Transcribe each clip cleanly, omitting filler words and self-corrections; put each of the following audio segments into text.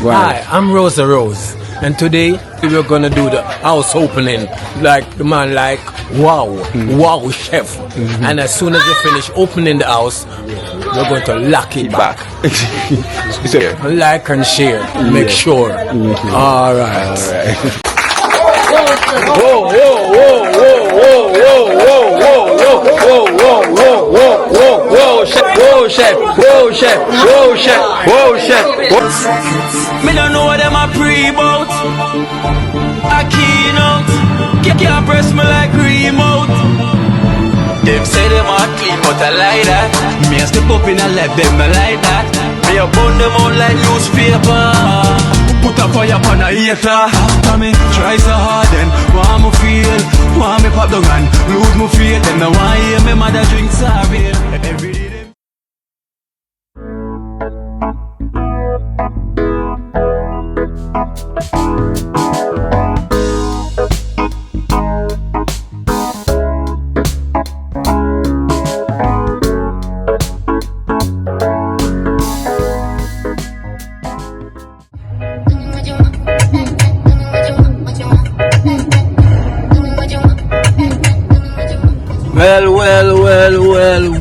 Hi, I'm Rosa Rose, and today we're gonna do the house opening. Like the man, like wow, chef. And as soon as you finish opening the house, we're going to lock it back. Like and share, make sure. All right. Whoa, whoa, whoa, whoa, whoa, whoa, whoa, whoa, whoa, whoa, whoa, whoa, whoa, whoa, whoa, chef, whoa, chef, whoa, chef, whoa, chef, whoa, chef. Me don't know what them a pre-bout. I keynote. Can't press me like remote. Them say them a clean, but I like that. Me a step up in a left, them I like that. Me a burn them out like newspaper. Put a fire upon a hater. After me try so hard, then want me feel, want me pop down and lose me feel. Them no want hear me mother drink sorry. Every day them.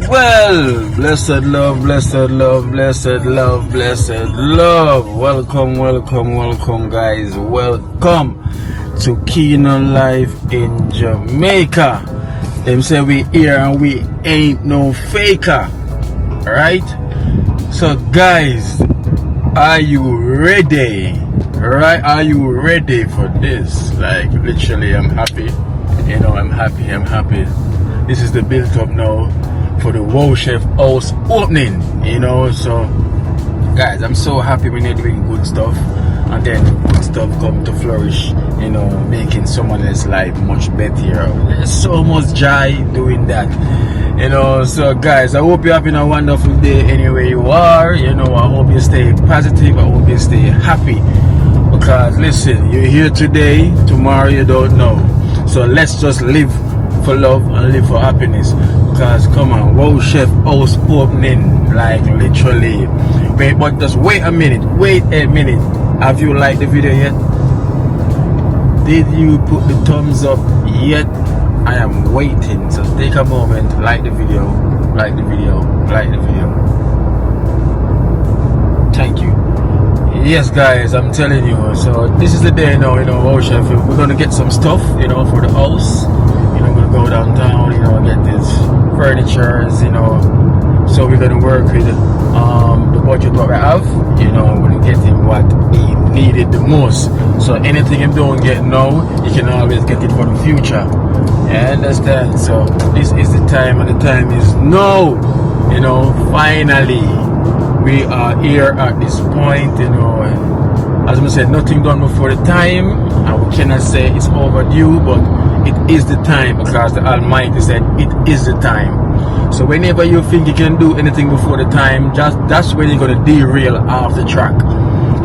Well. Blessed love, blessed love, blessed love, blessed love. Welcome, guys. Welcome to Keenan Life in Jamaica. Them say we here and we ain't no faker. Right? So, guys, are you ready? Right? Are you ready for this? Like, literally, I'm happy. You know, I'm happy. This is the build up now for the Wow Chef house opening, you know. So guys, I'm so happy when you're doing good stuff and then good stuff come to flourish, you know, making someone else's life much better. There's so much joy doing that, you know. So guys, I hope you're having a wonderful day anywhere you are, you know. I hope you stay positive, I hope you stay happy, because listen, you're here today, tomorrow you don't know. So let's just live for love and live for happiness, because come on, Wow Chef house opening, like literally. But just wait a minute. Have you liked the video yet? Did you put the thumbs up yet? I am waiting, so take a moment, like the video. Thank you. Yes guys, I'm telling you, so this is the day now, you know, Wow Chef, we're gonna get some stuff, you know, for the house. I'm gonna go downtown, you know, get these furnitures, you know. So we're gonna work with the budget what we have, you know. We're gonna get him what he needed the most. So anything you don't get now, you can always get it for the future. You understand? So this is the time, and the time is now. You know, finally we are here at this point, you know. As I said, nothing done before the time, and we cannot say it's overdue, but it is the time, because the Almighty said it is the time. So whenever you think you can do anything before the time, that's when you're gonna derail off the track,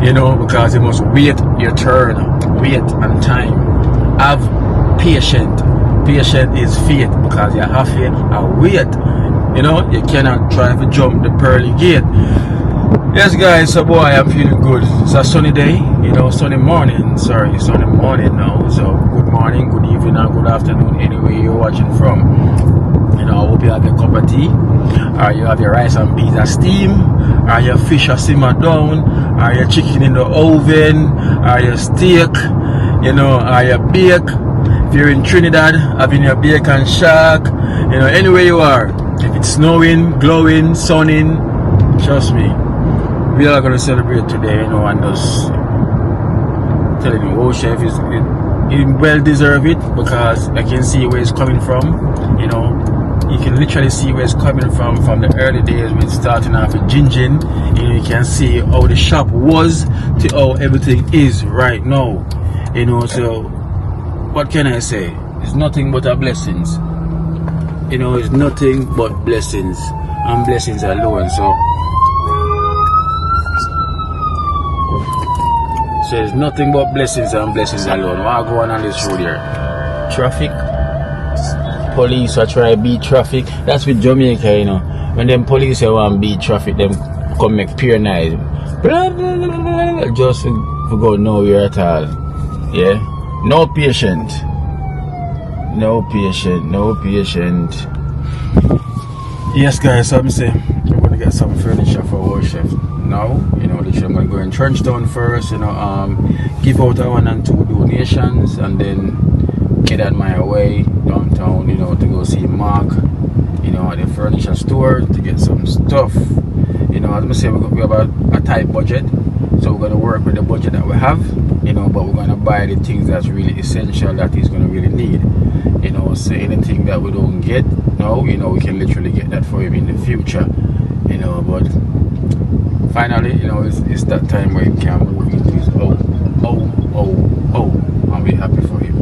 you know, because you must wait your turn, wait and time. Have patience. Patience is faith, because you have to wait. You know, you cannot try to jump the pearly gate. Yes guys, so boy, I'm feeling good. It's a sunny day, you know, sunny morning now. So good morning, good evening, and good afternoon, anywhere you're watching from. You know, I hope you have your cup of tea, or you have your rice and beans a steam, or your fish are simmer down, or your chicken in the oven, or your steak, you know, or your bake. If you're in Trinidad, having your bacon shack, you know, anywhere you are. If it's snowing, glowing, sunning, trust me, we are going to celebrate today, you know, and just telling you, Wow Chef is well deserve it, because I can see where it's coming from, you know. You can literally see where it's coming from the early days when it's starting off with Gingin. You know, you can see how the shop was to how everything is right now, you know. So what can I say? It's nothing but a blessings, you know. It's nothing but blessings and blessings alone. So it's nothing but blessings and blessings alone. What go on this road here? Traffic, police are try to beat traffic. That's with Jamaica, you know. When them police want to beat traffic, them come make pure noise. Blah, blah, blah, blah, blah, just to go nowhere at all. Yeah? No patient. No patient. No patient. Yes, guys, so I'm saying I'm going to get some furniture for our chef now. You know, literally I'm going to go in Trenchtown first, you know, give out 1 and 2 donations and then get on my way downtown, you know, to go see Mark, you know, at the furniture store to get some stuff. You know, as I say, we have a tight budget, so we're going to work with the budget that we have, you know, but we're going to buy the things that's really essential that he's going to really need. You know, so anything that we don't get now, you know, we can literally get that for him in the future, you know. But finally, you know, it's that time where he can move into his and we're happy for him.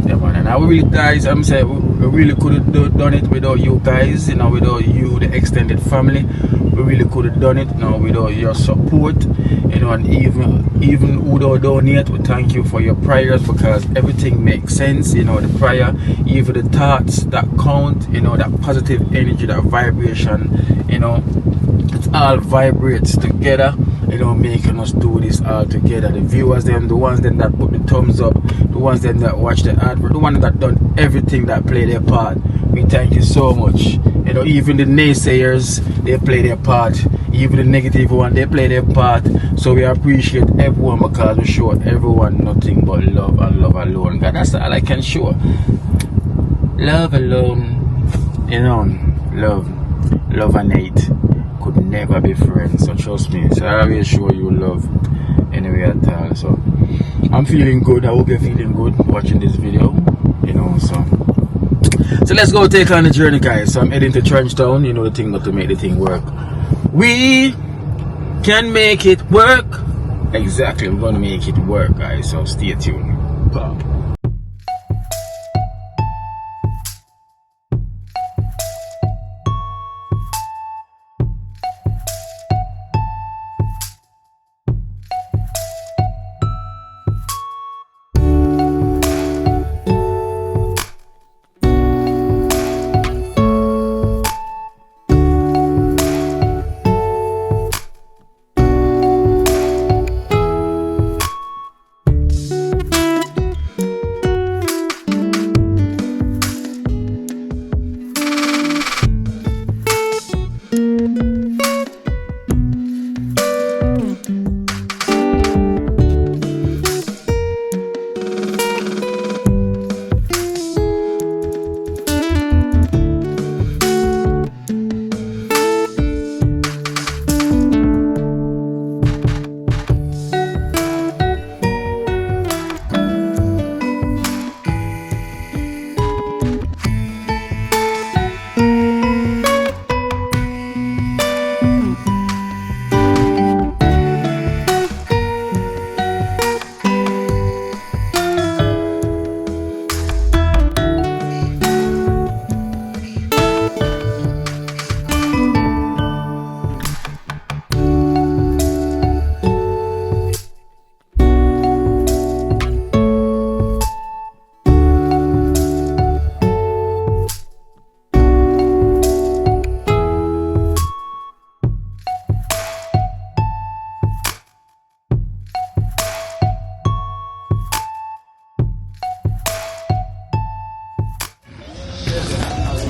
Yeah, man. And I really, guys, I'm saying we really could have done it without you guys, you know, without you, the extended family. We really could have done it, you know, without your support, you know, and even who don't donate, we thank you for your prayers, because everything makes sense, you know, the prayer, even the thoughts that count, you know, that positive energy, that vibration, you know, it all vibrates together, you know, making us do this all together. The viewers, them, the ones them that put the thumbs up, the ones them that watch the advert, the ones that done everything, that play their part. We thank you so much. You know, even the naysayers, they play their part. Even the negative one, they play their part. So we appreciate everyone, because we show everyone nothing but love and love alone. God, that's all I can show. Love alone, you know, love and hate could never be friends. So trust me. So I will show you love anyway at all. So I'm feeling good. I hope you're feeling good watching this video. You know, so let's go take on the journey, guys. So I'm heading to Trenchtown. You know, the thing got to make the thing work. We can make it work. Exactly, we're gonna make it work, guys. So stay tuned. Bye.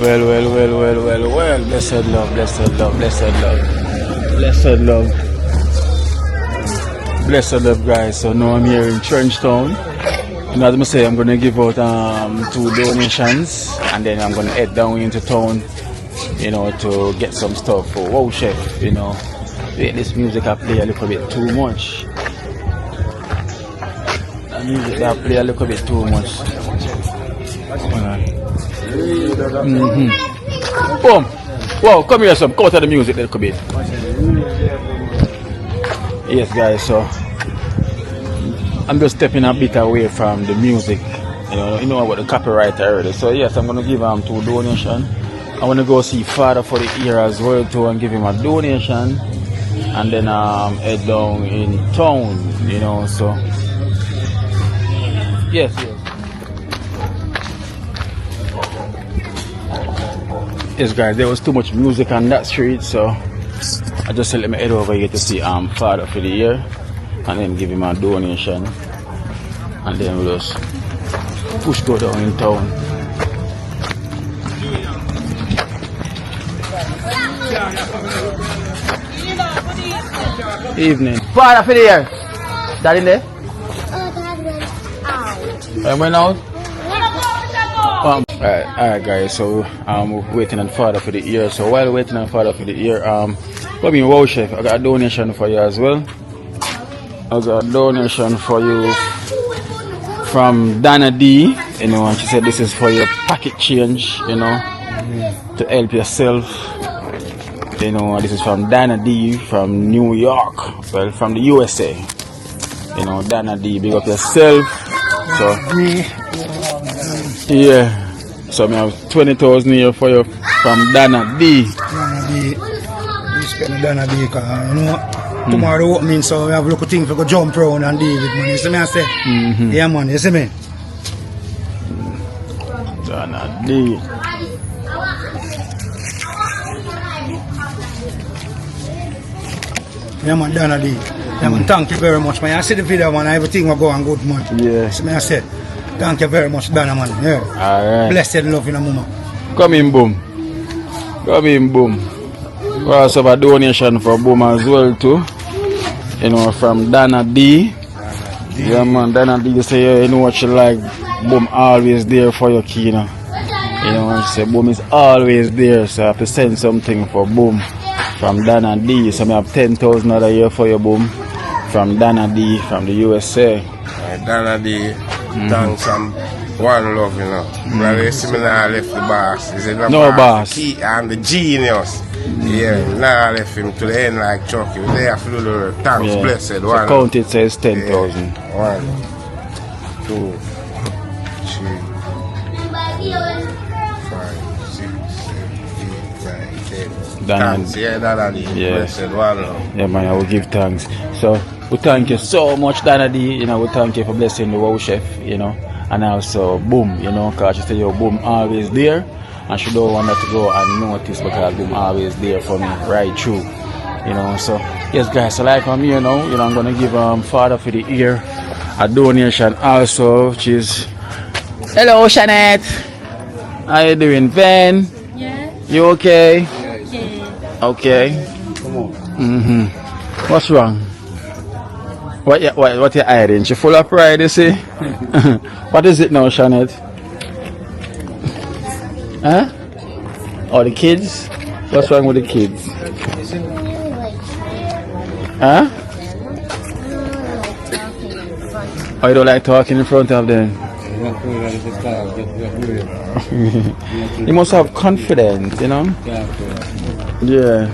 Well, blessed love, blessed love, blessed love, blessed love, blessed love, guys. So now I'm here in Trenchtown. You know, as I say, I'm gonna give out 2 donations, and then I'm gonna head down into town, you know, to get some stuff for Wow Chef. You know, this music I play a little bit too much. The music I play a little bit too much. Boom! Wow, come here, some. Cut out the music a little bit. Yes, guys. So I'm just stepping a bit away from the music. You know about the copyright already. So yes, I'm gonna give him 2 donations. I wanna go see Father for the year as well too, and give him a donation, and then head down in town. You know, so yes. Yes, guys, there was too much music on that street, so I just let me head over here to see father for the year and then give him a donation and then we'll just push go down in town. Evening. Father for the year. Dad in there? I went out. Alright guys, so we're waiting on father for the year. So while we're waiting on father for the year, wow chef, I got a donation for you as well. I got a donation for you from Dana D, you know, and she said this is for your pocket change, you know, to help yourself. You know, this is from Dana D from New York, well, from the USA. You know, Dana D, big up yourself. So, yeah. So, I have 20,000 here for you from Dana D. Dana D. Respect Dana D, because, you know, tomorrow opening, so we have a little thing for go jump around and deal with money. You see me, I say? Yeah, man, you see me? Dana D. Yeah, man, Dana D. Yeah, man, thank you very much, man. I see the video, man, everything will go on good, man. Yeah. See me, I said, thank you very much, Dana, man. Yeah. Alright. Blessed love in a mama. Come in, boom. Come in, boom. We also have a donation for boom as well, too. You know, from Dana D. Yeah, man, Dana D say, yeah, you know what you like. Boom, always there for your key, you know. You know, she say, boom is always there, so I have to send something for boom. From Dana D, so I have 10,000 a year for your boom. From Dana D, from the USA. Dana D, thanks and one love, you know. Brother, you see me now left the boss. He said, no boss. I'm the genius. Yeah, now I left him to the end like Chucky. They have to do the thanks, Yeah. blessed. So One. count it says 10,000. Yeah. 1, 2, 3, 5, 6, 7, 8, 9, 10. Dana, Thanks, yeah, Dana D. Yeah. Blessed, one love. yeah, man, I will give thanks. So, we thank you so much, Dana D. You know, we thank you for blessing the wow chef, you know, and also Boom, you know, because she said, yo, Boom always there, and she don't want her to go unnoticed because Boom always there for me right through, you know. So, yes, guys, so like I'm here now, you know, I'm gonna give father for the year a donation also, which is, hello, Shanette. How you doing, Ben? Yeah. You okay? Yeah. Okay. What's wrong? What you hiding? She full of pride, you see? What is it now, Shanette? Huh? Oh, the kids? What's wrong with the kids? Huh? Oh, you don't like talking in front of them? You must have confidence, you know? Yeah.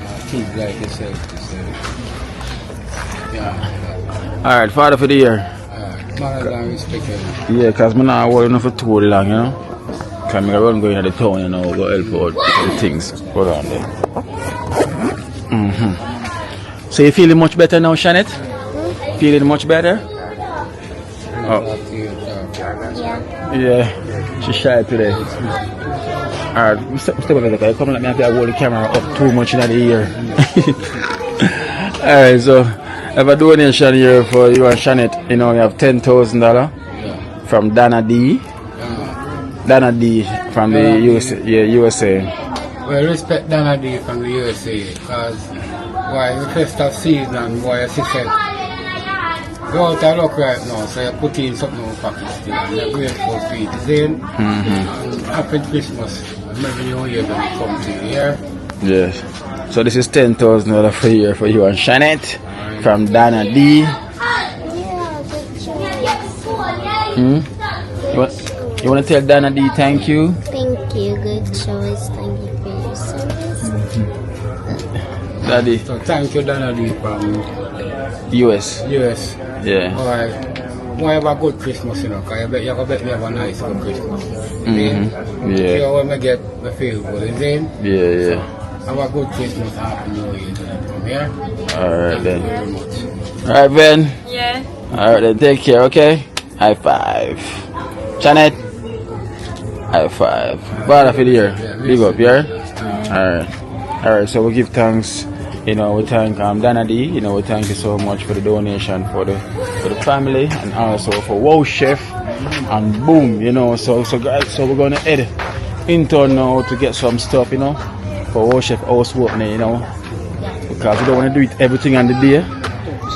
Alright, father for the year. Yeah, because I'm not working enough for too long, you know? Because I'm going to the town, you know, go help out with the things. Hold on there. So you feeling much better now, Shanette? Feeling much better? Oh. Yeah, she's shy today. Alright, step over there. Come let me have to hold the camera up too much in the ear. Alright, so I have a donation here for you and Shanette. You know, you have $10,000 from Dana D. Dana D from the USA. Yeah, USA. Well, respect Dana D from the USA because why the festive season, why your sister go out and look right now, so you put in something in pocket still and you're grateful for it. Then, and happy Christmas. Maybe New Year when you come to here. Yes. So this is $10,000 for year for you and Shanette from Dana D. You want to tell Dana D thank you? Thank you, good choice. Thank you for your service. Daddy. So thank you, Dana D from US. US. Yeah. Alright. Why have a good Christmas, you know, because you bet me have a nice good Christmas. Then, Yeah. so when I get the feel good, then Yeah. have a good Christmas and Happy New Year from here. Alright Thank you then. very much. Alright, Ben. Yeah. Alright then, take care, okay? High five. Janet. High five. Father for the year. Big up, yeah? Alright. Alright, so we give thanks, You know, we thank Dana D. You know, we thank you so much for the donation for the family and also for Wow Chef and boom. You know, so guys, so we're gonna head in town now to get some stuff. You know, for Wow Chef house opening. You know, because we don't want to do it everything on the day.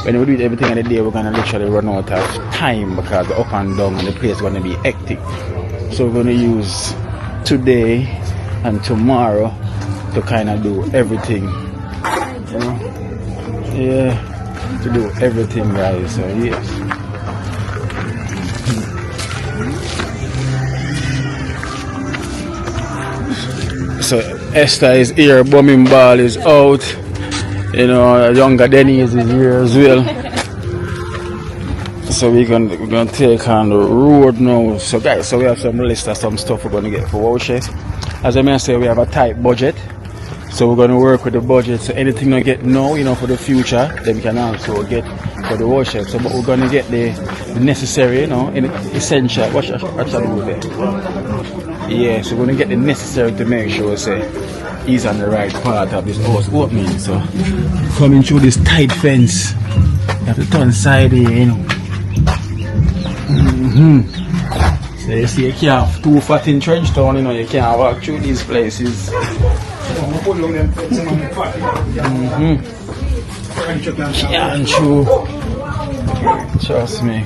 When we do it everything on the day, we're gonna literally run out of time because the up and down and the place is gonna be hectic. So we're gonna use today and tomorrow to kind of do everything. You know? Yeah, to do everything, guys. So yes. So Esther is here, Bumming Ball is out. You know, younger Dennis is here as well. So we're gonna take on the road now. So guys, so we have some list of some stuff we're gonna get for Wow Chef. As I may say, we have a tight budget. So we're gonna work with the budget. So anything we get now, you know, for the future, then we can also get for the Wow Chef. So but we're gonna get the necessary, you know, essential. What should I do there? Yeah, so we're gonna get the necessary to make sure say he's on the right part of this house opening. So coming through this tight fence, you have to turn side here, you know. So you see you can't too fat in Trench Town, you know, you can't walk through these places. Can't through. Trust me.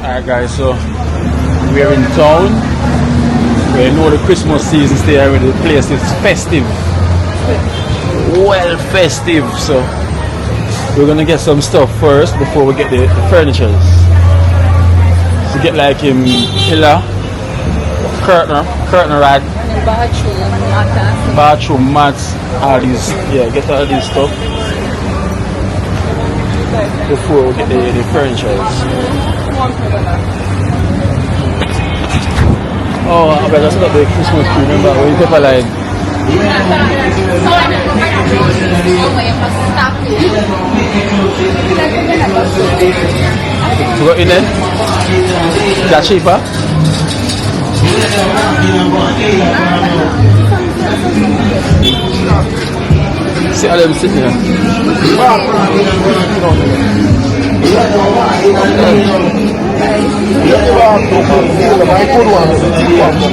Alright guys, so we're in town. We know the Christmas season's there already. The place is festive. Well festive. So we're gonna get some stuff first before we get the furniture. So get like pillar, curtain rod, bathroom mats, all these, yeah, get all these stuff before we get the furniture. Oh, I better stop the Christmas tree, remember when you paper line? To go in there? Is that cheaper? See how them sitting here.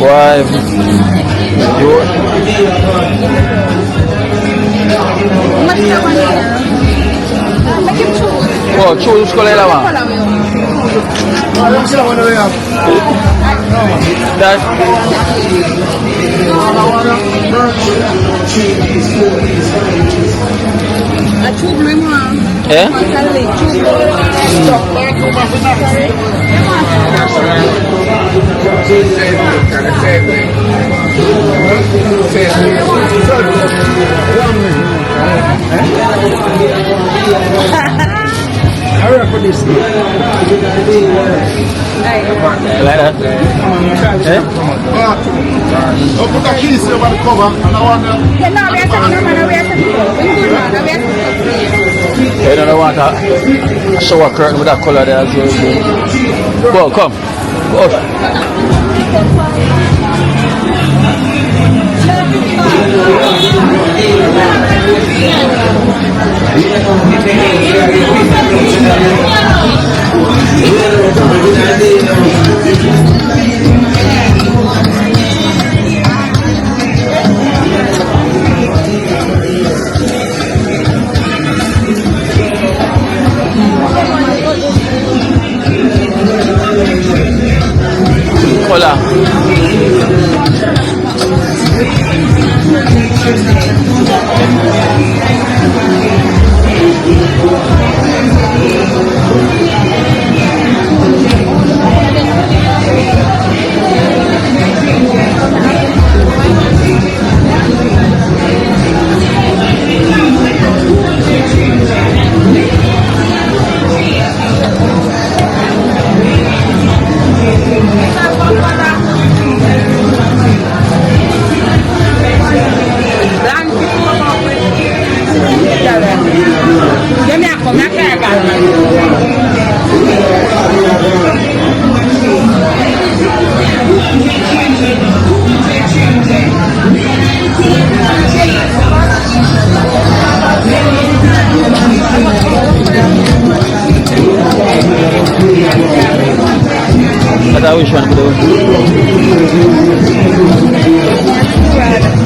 Why? Oh, choose color one. That. Yeah? Hurry up for this. Like that? Eh? I'll put the keys over the cover and I want to... You don't want a shower curtain with that color there as well. Go, come. Go. Hola. Ada which one do?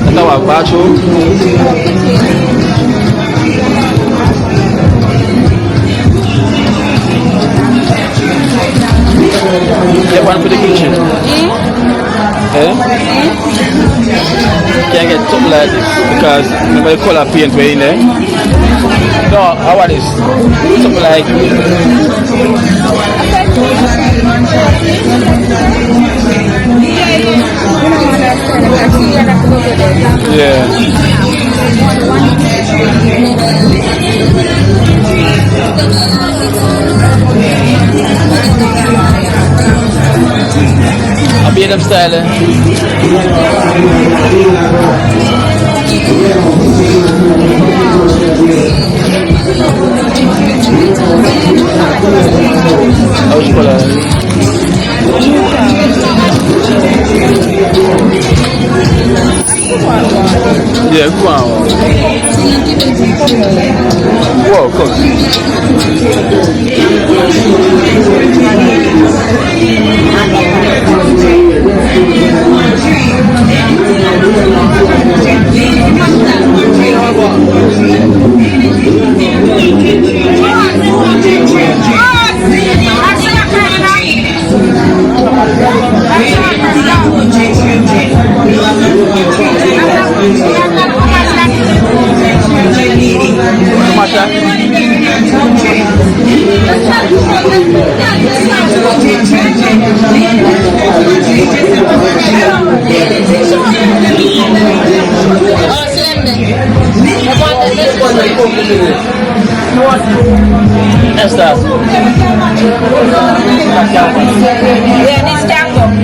Ada what? Bacho? Get one for the kitchen. Eh? Can't get something like this because remember the color paint way in there. No, how about this? Something like yeah. I'll be in them style. How's your color? Yeah, go on. Whoa, cook.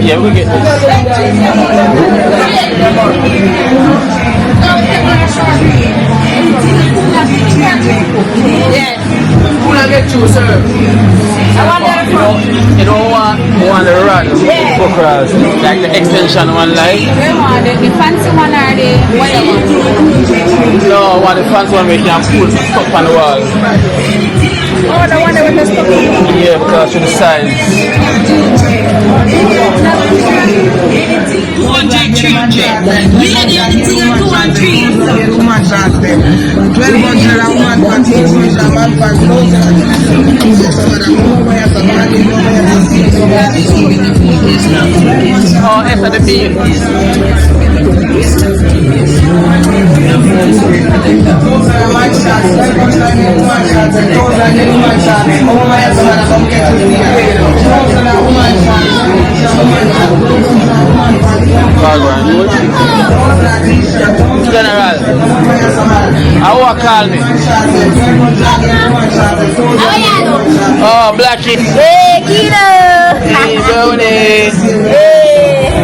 Yeah, we get this. Who I get you, sir? I want that from. You don't want the rod, across, like the extension one line. The fancy one or the whatever? No, I want the fancy one where you can put stuff on the wall. Oh, the one that with the stuff on the wall? Yeah, because of the size. 200, lady on the thing at 200. 1200 and 1 Oh, after the beat. Oh, General. How will call me? Oh, Blackie. Hey, Kino! Hey, Johnny. Hey!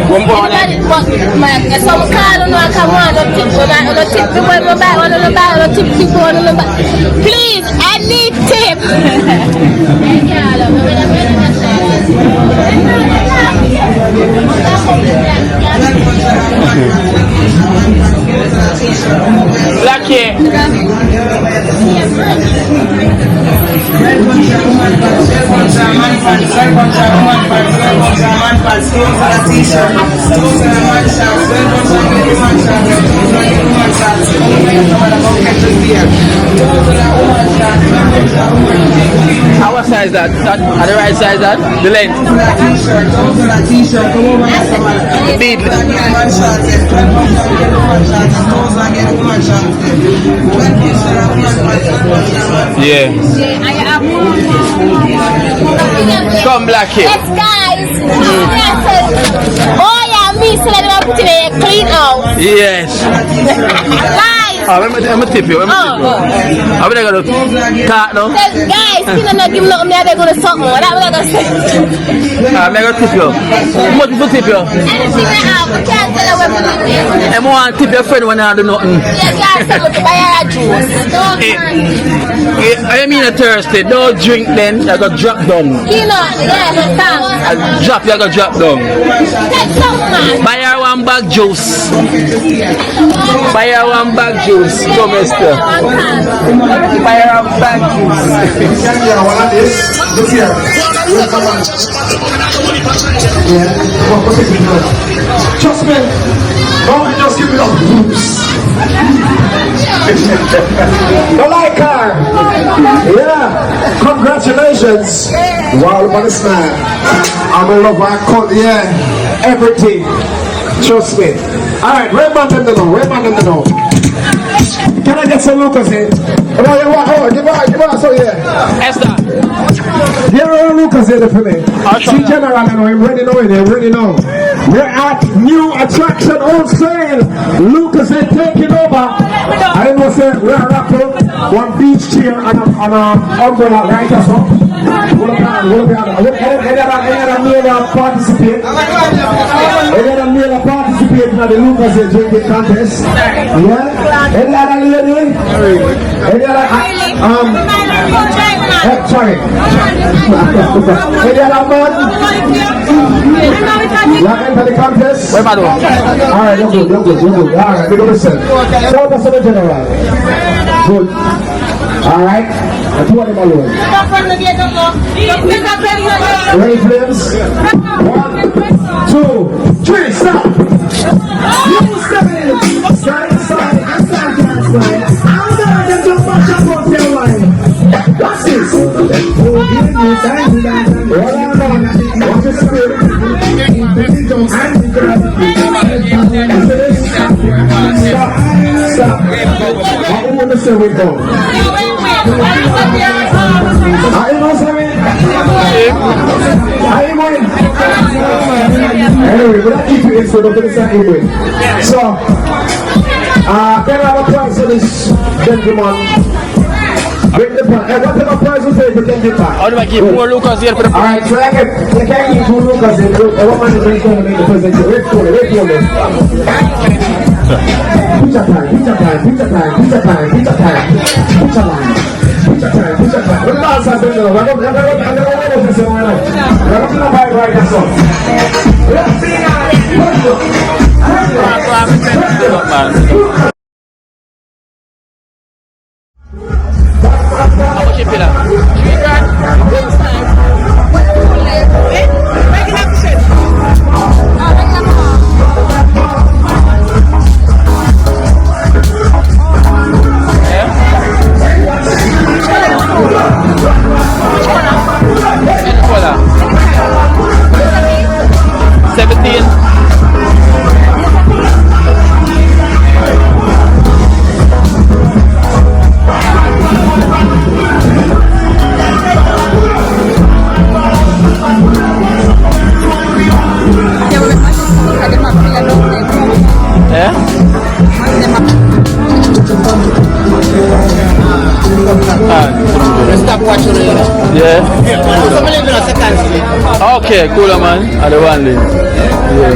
Everybody, so I'm calling on come on, please, I need tip. Blackie. How size that? At the right size that? The length? Beat. Yeah. Come black here. Yes, guys. Oh yeah, me so that I put it in a clean out. Yes. Guys. I'm gonna tip you. I'm gonna cut now. Guys, you don't give nothing. I'm gonna suck more. That's what I'm gonna say. I'm gonna tip you. How much people tip you? Anything I have, I can't tell you what to do. I'm gonna tip your friend when I do nothing. Yes, guys, I'm going to buy a juice. I mean a Thursday. Don't drink then. I got drop down. You know, yeah, You got drop down. take some, man. Buy her one bag juice. Buy her one bag juice. Go, mister. Buy her one bag juice. Look here. Trust me. Don't just give it up. The light car. Yeah. Congratulations. Wow, look at this man. I'm in love. I call, yeah. Everything. Trust me. Alright, where man them to know? Where man them to know? Can I get some Lucas in? Oh, give us so yeah. Esther. Here are Lucas here for me. See General, I know him ready now, him ready now. We're at new attraction on sale. Lucas is taking over. I know say we're a raffle, one beach chair and an umbrella, right? That's all. Any participate in the Lucas drinking contest? Yeah? Any other lady? Any other sorry. Any other man? You enter the contest? Alright, you're good. Alright, we're going to listen. Show us the general. Good. Alright, and two of them alone. Ready, flames? 1, 2, 3, stop! You step in! Side, and side. I'm not going to much about your life. What's this? What am I? What's the spirit? Stop. I want to say we go. Are you not saying? Are you going? Anyway, we'll keep you in so don't finish that anyway. So, can I have a prize for this gentleman? Bring the prize. Whatever prize we pay for gentleman. How do I give 4 Lucas here for the Alright, so I can give 2 Lucas in. I want man to bring to make the present. Wait for it. Pizza time. What the last time? I'm going to say right How much you pay that? 3 grand? Okay, cool man. I the one then. Yeah.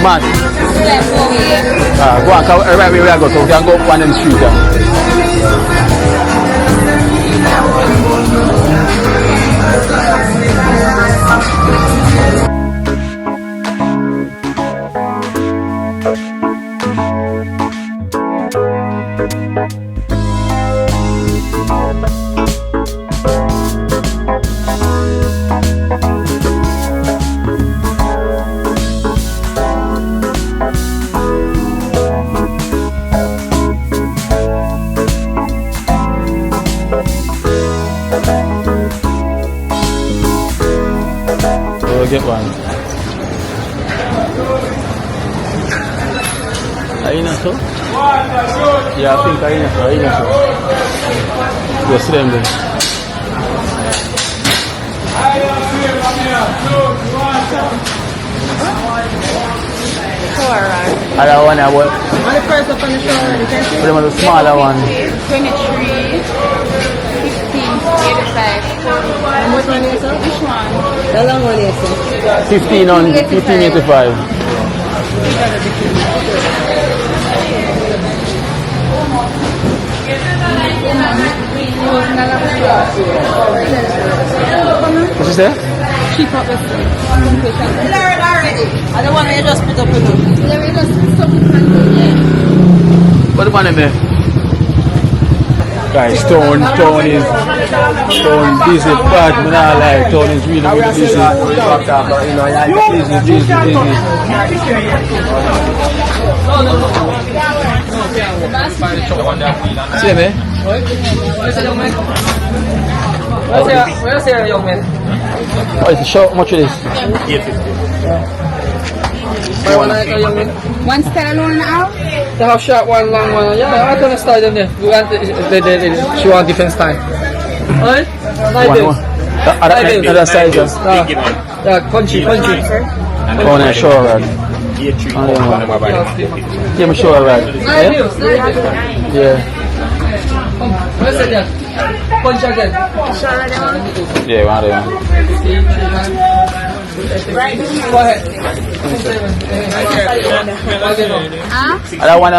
Man. Go on, right where we are go, so we can go up on them street. Get one. Aina so? Yeah, I think Aina so. Yes, them there. Other one, what? On the first up on the show, you can see. The smaller one. 23, 15, 85. And what one is it? Which one? The long one is it? 15 on 1585. What's this there? Keep up with it. Learn already. I don't want to just put up with it. Let me just put something. What the one in there? Guys, Stone is busy, but man, I like Stone is really busy. Busy. See me? Where's your young man? Oh, it's a short. How much it is? 850. One stand alone now? They have short one, long one. Yeah, I don't style them there. We want she want different style. Alright? Like this. Other sizes. Yeah, punchy. Oh, no, sure, right. Yeah, I'm sure, right. Yeah. Where's it there? Punch again. Yeah, one of them. Go ahead. I don't want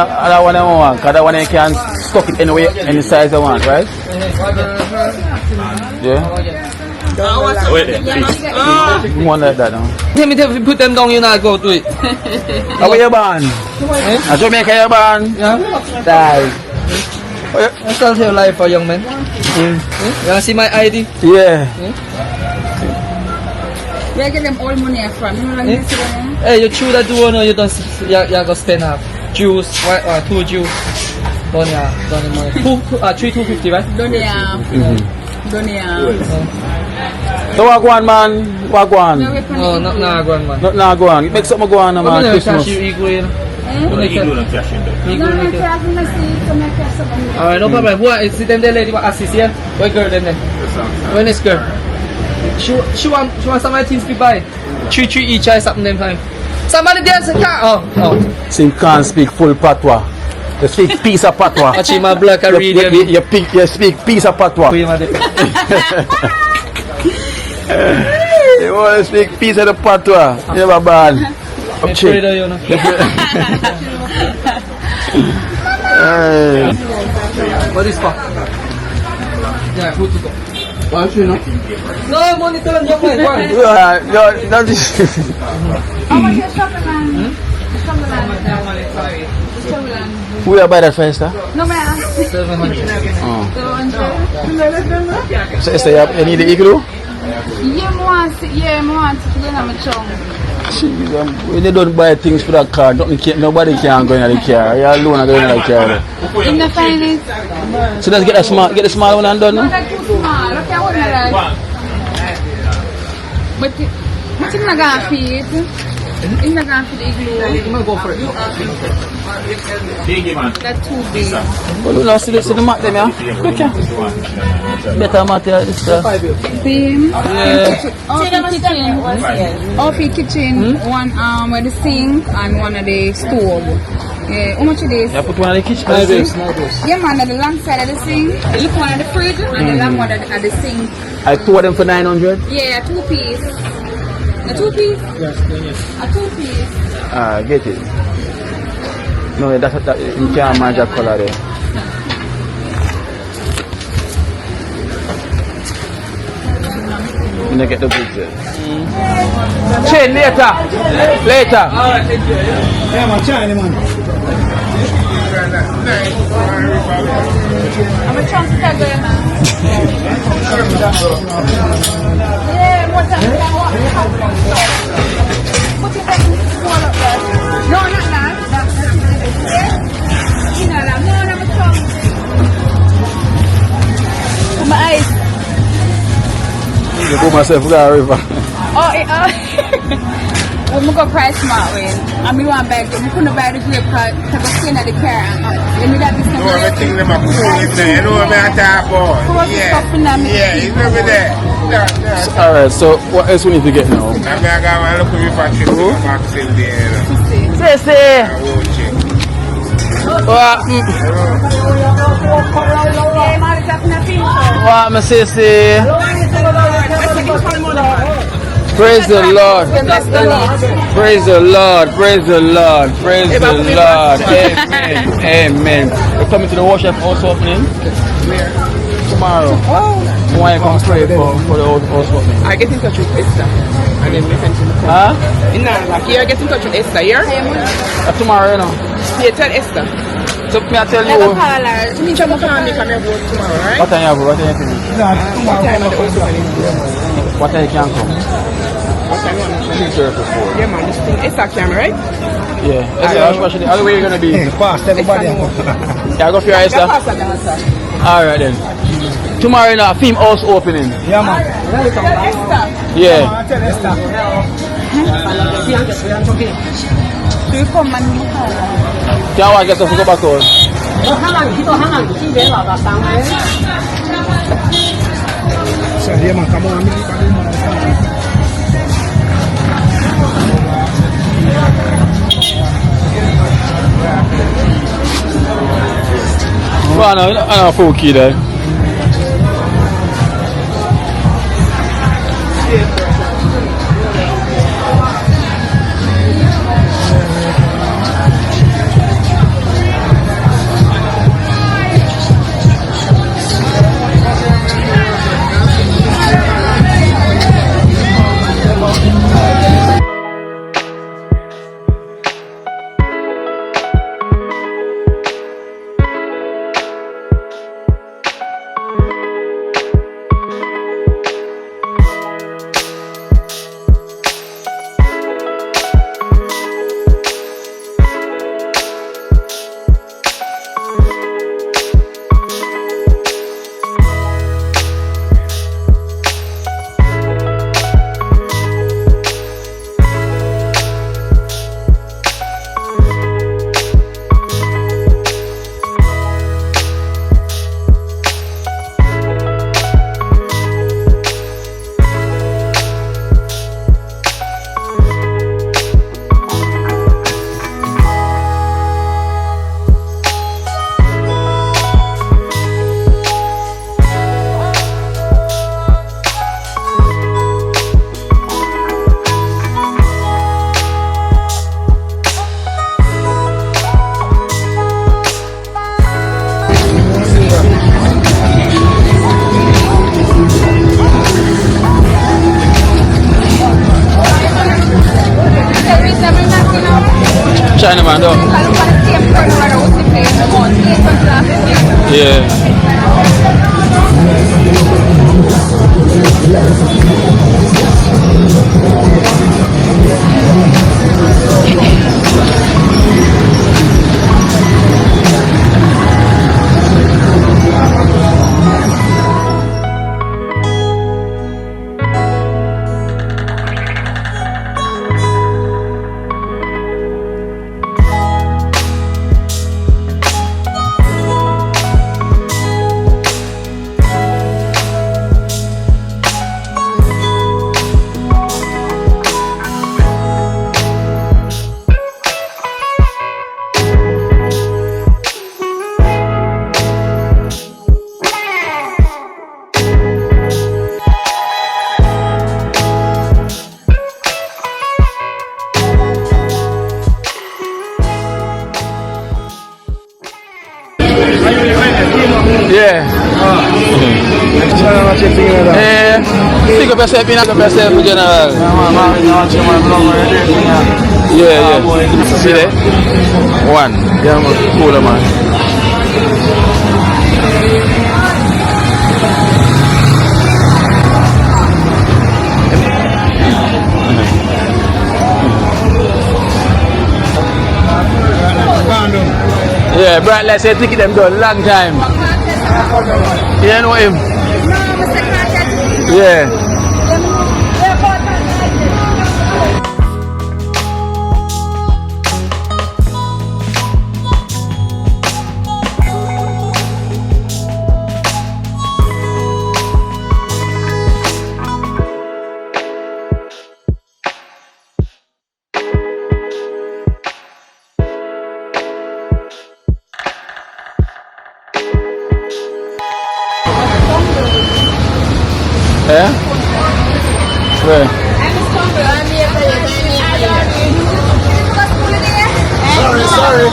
more, because I want you can stock it anyway, any size I want, right? Yeah? One like that now. Tell me if you put them down, you not go to it. How are you born? I Jamaica you born? Yeah? Die. I still have life for young man. You want to see my ID? Yeah. Where get them all money from? You know what I'm saying? Hey, you chew that do no, you don't, you go spend half. Juice, 2 juice. Don't money. 3,250, right? Don't ya? So what go on, man? What go on? No, not go on, man. Not go on. Make something go on, man. Christmas. Alright, no problem. Who is them there lady what assist here? What girl them there? When is girl? She want some of things to buy. 3 each or something them time. Somebody dance a car. Oh. So you can't speak full patois. You speak piece of patois. Actually, my black I read you speak piece of patois. You want to speak piece of the patois. You never bad. What is for? Yeah, who to go? No, monitor and young man. That is. We are by that first, huh? No, man. 700. So, you need the igloo? Yeah, I want to get on my chong. When you don't buy things for that car, nobody can go in the car. You're alone and going in the car. In the finest. So let's get the small one and done. No? Not too small. Look at what I like. But it's not going to fit. It's not going to fit the igloo. I'm going to go for it. That's too big. Well, you know, see the mat them, yeah? Okay. Better mat here, this stuff. Same. Yeah. Off the kitchen. One where the sink and one of the stove. Yeah, how much it is? I put one in the kitchen. Yeah, man, at the long side of the sink. The little one at the fridge and the long one at the sink. I two of them for 900. Yeah, a 2-piece. A 2-piece? Yes. A 2-piece. Get it. No, that you can't match that color there. You don't get the goods there. Chain later. Yeah, man, China, man. I'm a chance to tag there, man. Yeah, what time? Put it back in the wall up there. No, not that. Yeah? You know that. No, I'm a chance. Put my eyes. You put myself down the river. When we go price smart way, and we want bag, we couldn't buy the grape because we staying at the car. Let me that business. No, everything them are cool in there. You know what I'm talking about? Yeah, you know me there. Alright, so what else we need to get now? I'm going to go and look at your factory box in there. Say. I will check. What me say? Praise the Lord. Praise the Lord. Praise the Lord. Praise the Lord. Amen. Amen. We're coming to the worship house opening tomorrow. Why you come pray for the house opening? I get in touch with Esther and then we continue. Huh? Like here, I get in touch with Esther here. Tomorrow, you know. Yeah, tell Esther. So me I tell you. You need to come and vote tomorrow, right? What time you have? What time you finish? What time are the house opening? What time you can come? What time you want to 2:34. Yeah, man, this thing Esther camera, right? Yeah. Especially, how the way you're gonna be? Fast, everybody. Yeah, go for your Esther. Esther. Alright then. Tomorrow, you know, a film house opening. Yeah, man. Yeah. Tell Esther. Do you come and Can't want to get something to go back home. So, yeah, man, come on. Well, I know a full key there. Chinaman though. Yeah. Yeah. Pick up yourself, pick up yourself, General. Yeah. See there? One. Yeah, man. Cool, man. Yeah, Bright Light said ticket them done long time. You know him? Yeah. Yeah? Where? Sorry.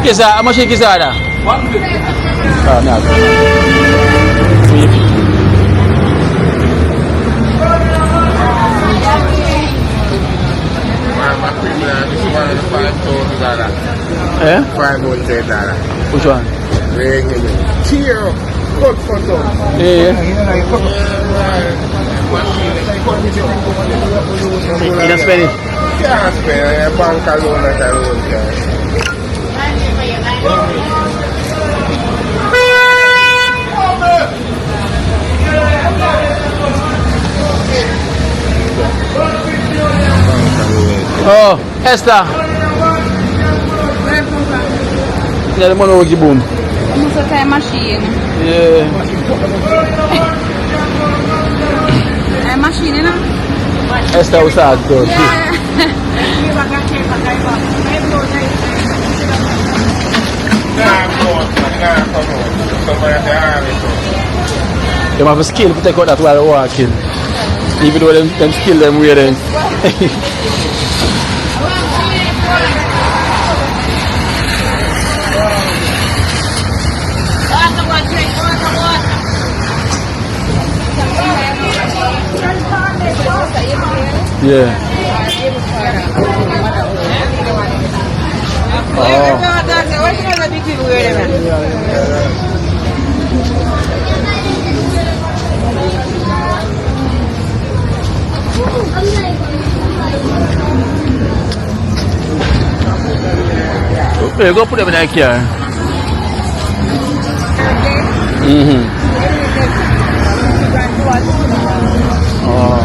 Kisa, how much is Kisada? 150. No. This is one of the $5,000. Eh? $500. Which one? Cheer up. Good photo. Yeah. You can spend it. Can't spend it. Bank alone at alone, guys. Oh, Esther. Yeah, the money will give boom. Vamos até a machine. Yeah. É machine, não? Esther was sad, though. They have a skill to take out that while they're walking. Even though them skill them weird. Yeah. Okay, go put them in that car. Oh.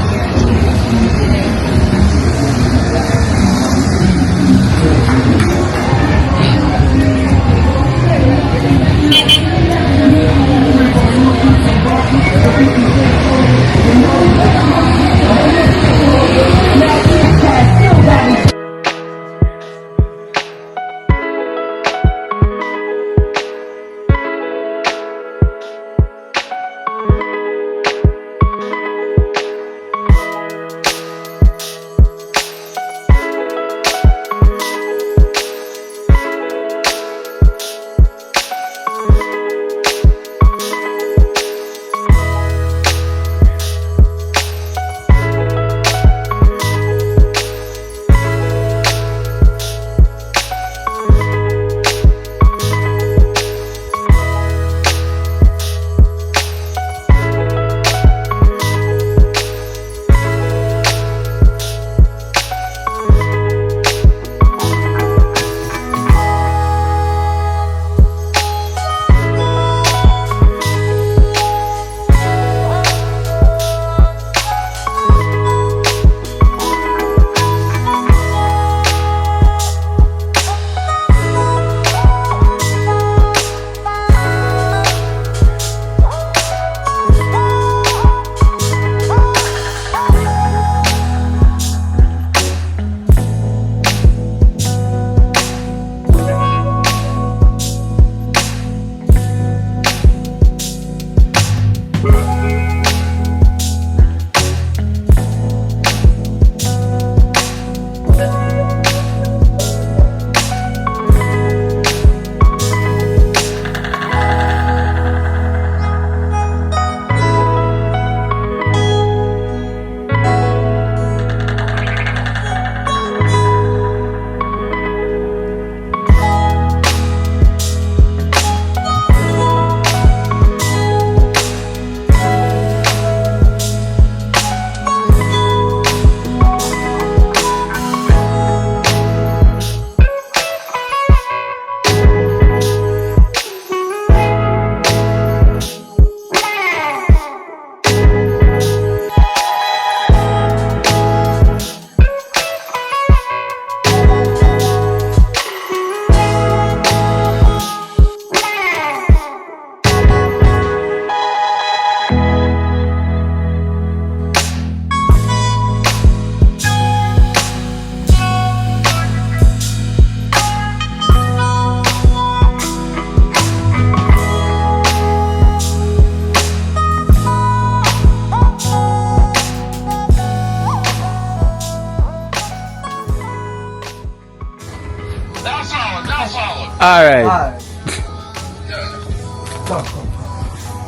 Alright.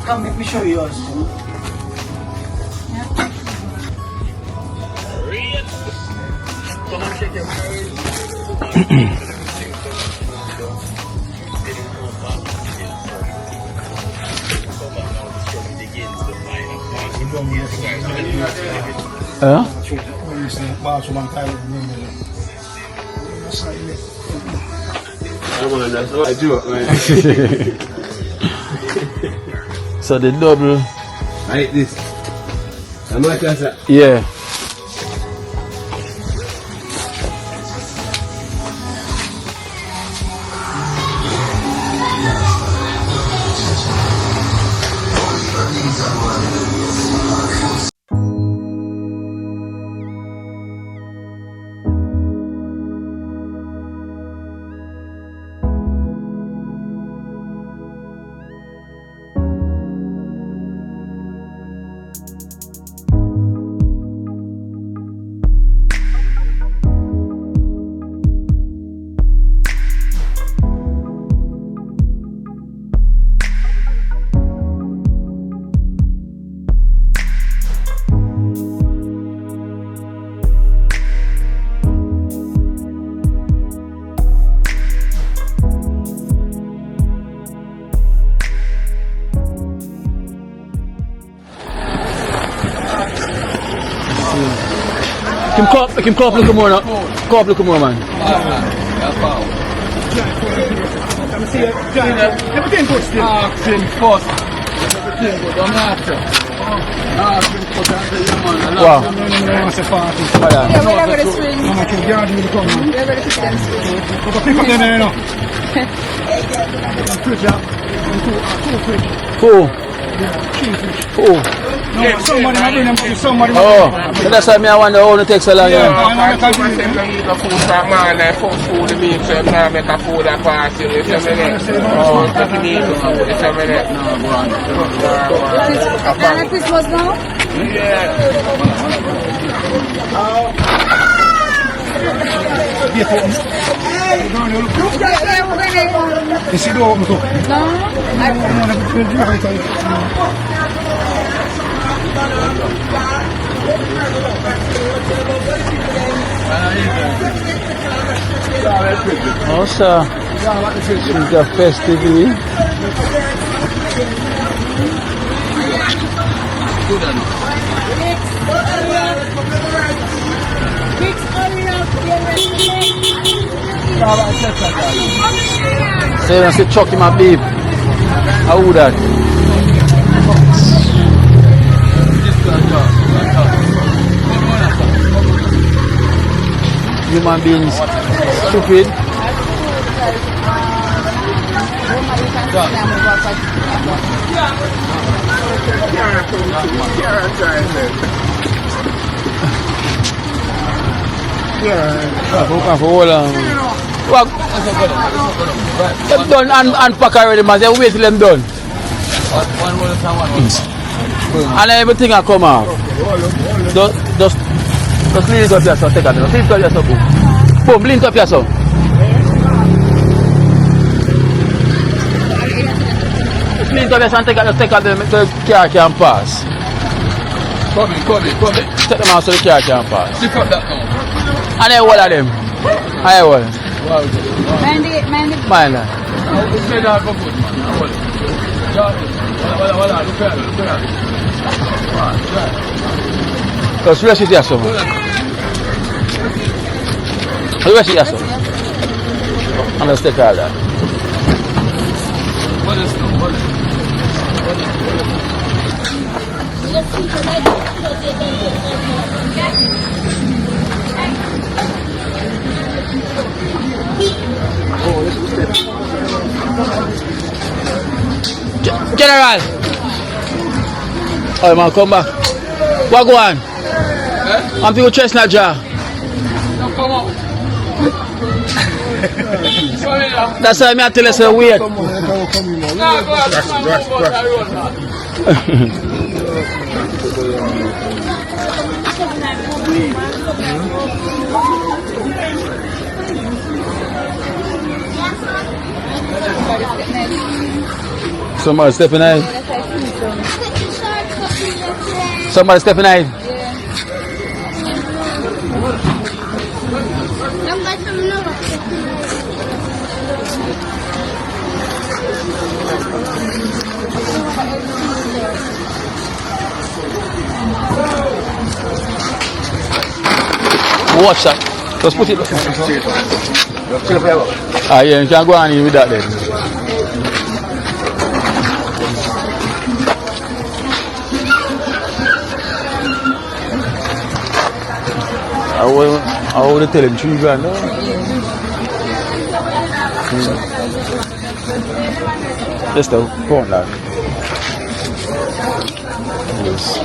Come, let me show you yours. Huh? That's what I do, man. So the double. Like this. How much is that? Yeah. Kim come up look more now. Come up look more, man. Everything good still. Everything first. Everything good. I'm after. Wow. Yeah, we're not going to swing. We're going to pick them Cool. Cool. Somebody might bring them to somebody. Oh, so that's why I wonder how it takes so long. Yeah, I'm going to eat a food for man, I food the meat, so I'm going to make a food at party. It's a minute. Oh, take it easy food, it's a minute. Ghana Christmas now? Yeah. Is he open too? No. Also, it's the festival. So you say chuck him a beef. How would that? Human beings stupid. Them done and pack already, man. They wait till them done. And everything will come out. Just clean it up yourself. Take it. Clean it up yourself. Boom, clean it up yourself. Clean it up yourself and take out the car can pass. Come in. Take them out so the car can pass. Stick up that now. And then all of them. I will. Mind that. It's made out for good, man. Look at it. Just rest it yourself. Rest it yourself. And let's take all that. What is it? General! Oh, man, come back. What go on? I'm people chestnut jar. Come on. That's why I tell you, so wait. Somebody stepping in. Somebody stepping in. Watch that. Just put it. Ah, yeah, you can go on in with that then. I would tell him $3 grand. No? Just the front line. Yes.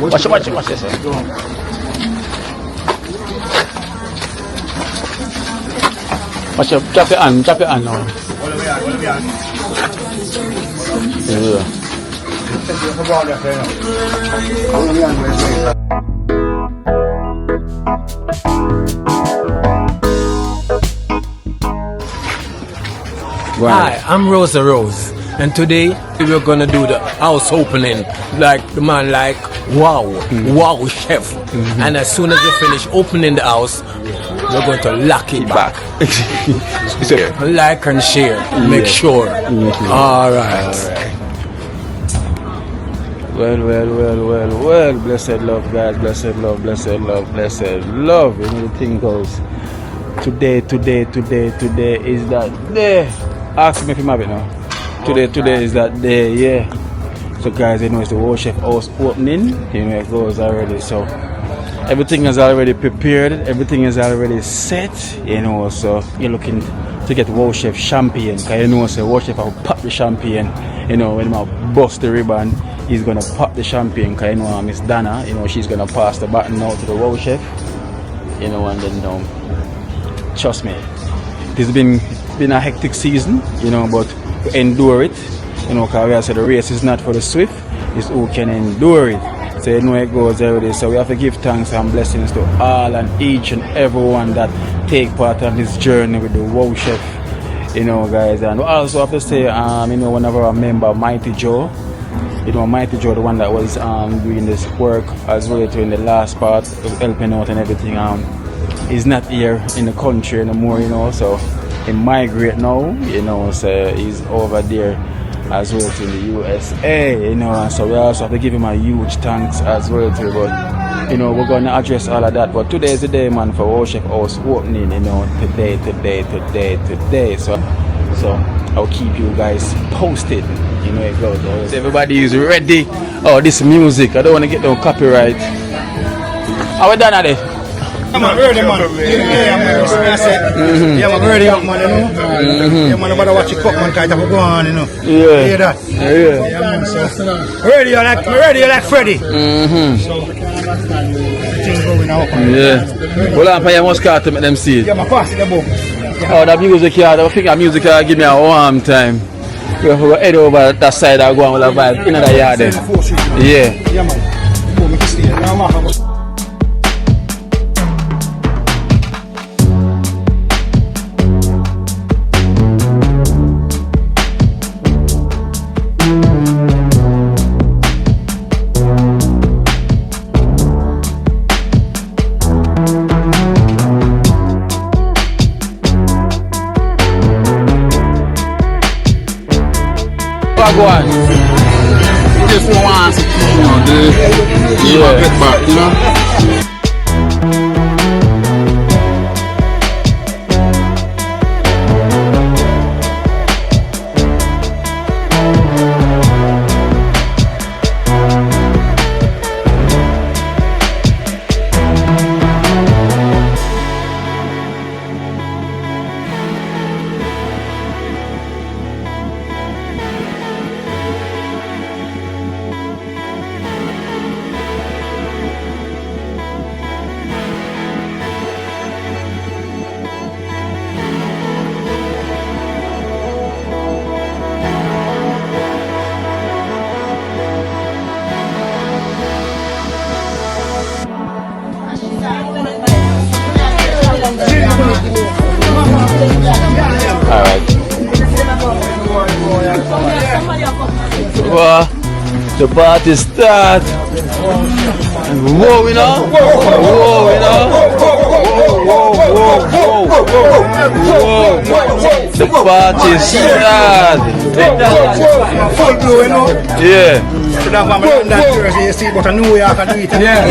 Watch this. Watch your, drop your hand now. Yeah. Hi, I'm Rosa Rose, and today we're gonna do the house opening. Like the man, like wow, wow, chef. And as soon as we finish opening the house, we're going to lock it back. Like and share, make sure. All right. Well. Blessed love, guys. Blessed love. You know the thing goes. Today is that day. Ask me if you have it now. Today is that day, yeah. So guys, you know it's the worship house opening. You know it goes already. So everything is already prepared. Everything is already set. You know, so you're looking to get worship champagne. Cause you know, so worship will pop the champagne. You know, when I bust the ribbon, he's gonna pop the champagne. Cause you know, Miss Dana, you know, she's gonna pass the baton out to the worship. You know, and then trust me, it's been a hectic season, you know, but we endure it, you know, because we have said the race is not for the swift, it's who can endure it. So you know it goes every day. So we have to give thanks and blessings to all and each and everyone that take part on this journey with the wow chef, you know, guys. And we also have to say, you know, one of our member, Mighty Joe, you know, Mighty Joe, the one that was doing this work as well in the last part, helping out and everything, he's not here in the country anymore, you know, so he migrate now, you know, so he's over there as well to the USA, you know, and so we also have to give him a huge thanks as well too, but you know, we're going to address all of that. But today is the day, man, for worship house opening, you know, today, so I'll keep you guys posted, you know it goes. Everybody is ready. Oh, this music, I don't want to get no copyright. Are we done at it? I'm ready, man. Yeah, man. Yeah, man, ready up, man, you know. Yeah, man, nobody watch it cook, man, because I go on, you know. Yeah. Hear that? Yeah, man, so. Ready, like Freddy. So, things going out. Yeah. Well, I'm paying most car to make them see it. Yeah, my pass it the book. Oh, that music here, I think that music here give me a warm time. We have to head over that side and go on with a vibe in the yard then. Yeah. Yeah, man. Go, make it stay. Now, go on. You just want to, you know, get back, you know. the party start. Whoa, you know? Whoa, you know? Whoa. The party start. Full blue, you know. Yeah. Should have my London jersey, you see, but I know you can do it. Yeah.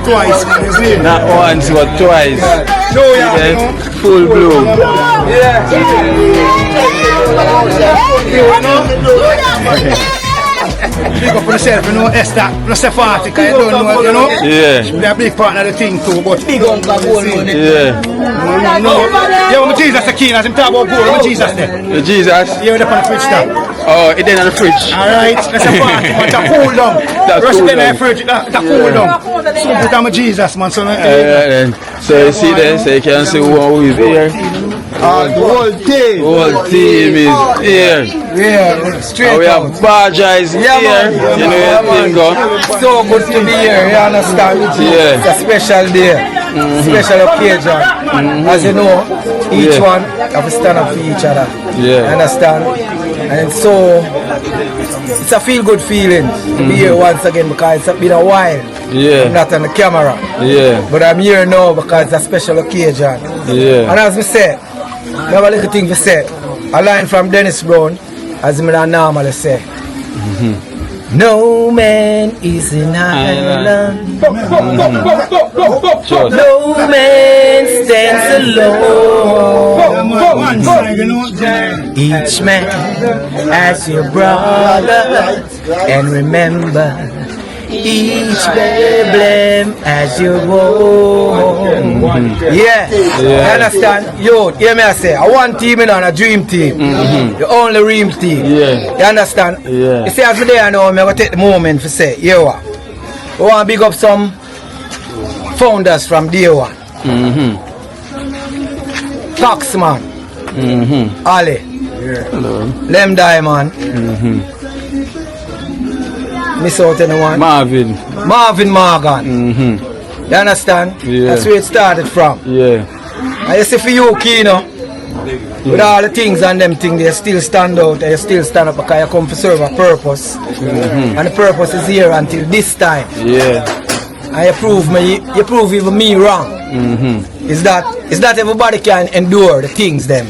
Twice, man, you see. Not once, but twice. Yeah. Full blue. Big up for yourself, you know, Esther. Plus the party, because you don't know, you know. Yeah. They're a big partner of the thing too, but big on the goal, man. Yeah. No. Yeah, when Jesus the king, as him talk about goal, when Jesus there. The Jesus? Yeah, they're on the fridge stop. Oh, it ain't on the fridge. Alright, that's a party, man. It's a cool down. Rush it in the fridge, it's a cool down. So put on my Jesus, man. So you see there, so you can see who is here. The whole team. Whole team is here. Yeah, straight and we have Baja is here. You know your thing go. So good to be here, you understand? Yeah. It's a special day, special occasion. As you know, each one have to stand up for each other. Yeah. You understand? And so it's a feel good feeling to be here once again because it's been a while. Yeah. I'm not on the camera. Yeah. But I'm here now because it's a special occasion. Yeah. And as we said, I have a little thing to say. A line from Dennis Brown, as I normally say. No man is an island. No man stands alone. Each man has your brother. And remember, each problem as your own. Yeah. You understand? Yo, hear me I say, I one team and a dream team. The only real team. Yeah. You understand? Yeah. You see, as today I know, I'm going to take the moment to say, yo, we want to big up some founders from day one. Taxman. Ali. Hello. Lem Diamond. Miss out anyone? Marvin Morgan. You understand? Yeah. That's where it started from. Yeah. And you see for you, Kino, with all the things and them things, they still stand out and you still stand up because you come to serve a purpose. And the purpose is here until this time. Yeah. And you prove even me wrong. Is that everybody can endure the things them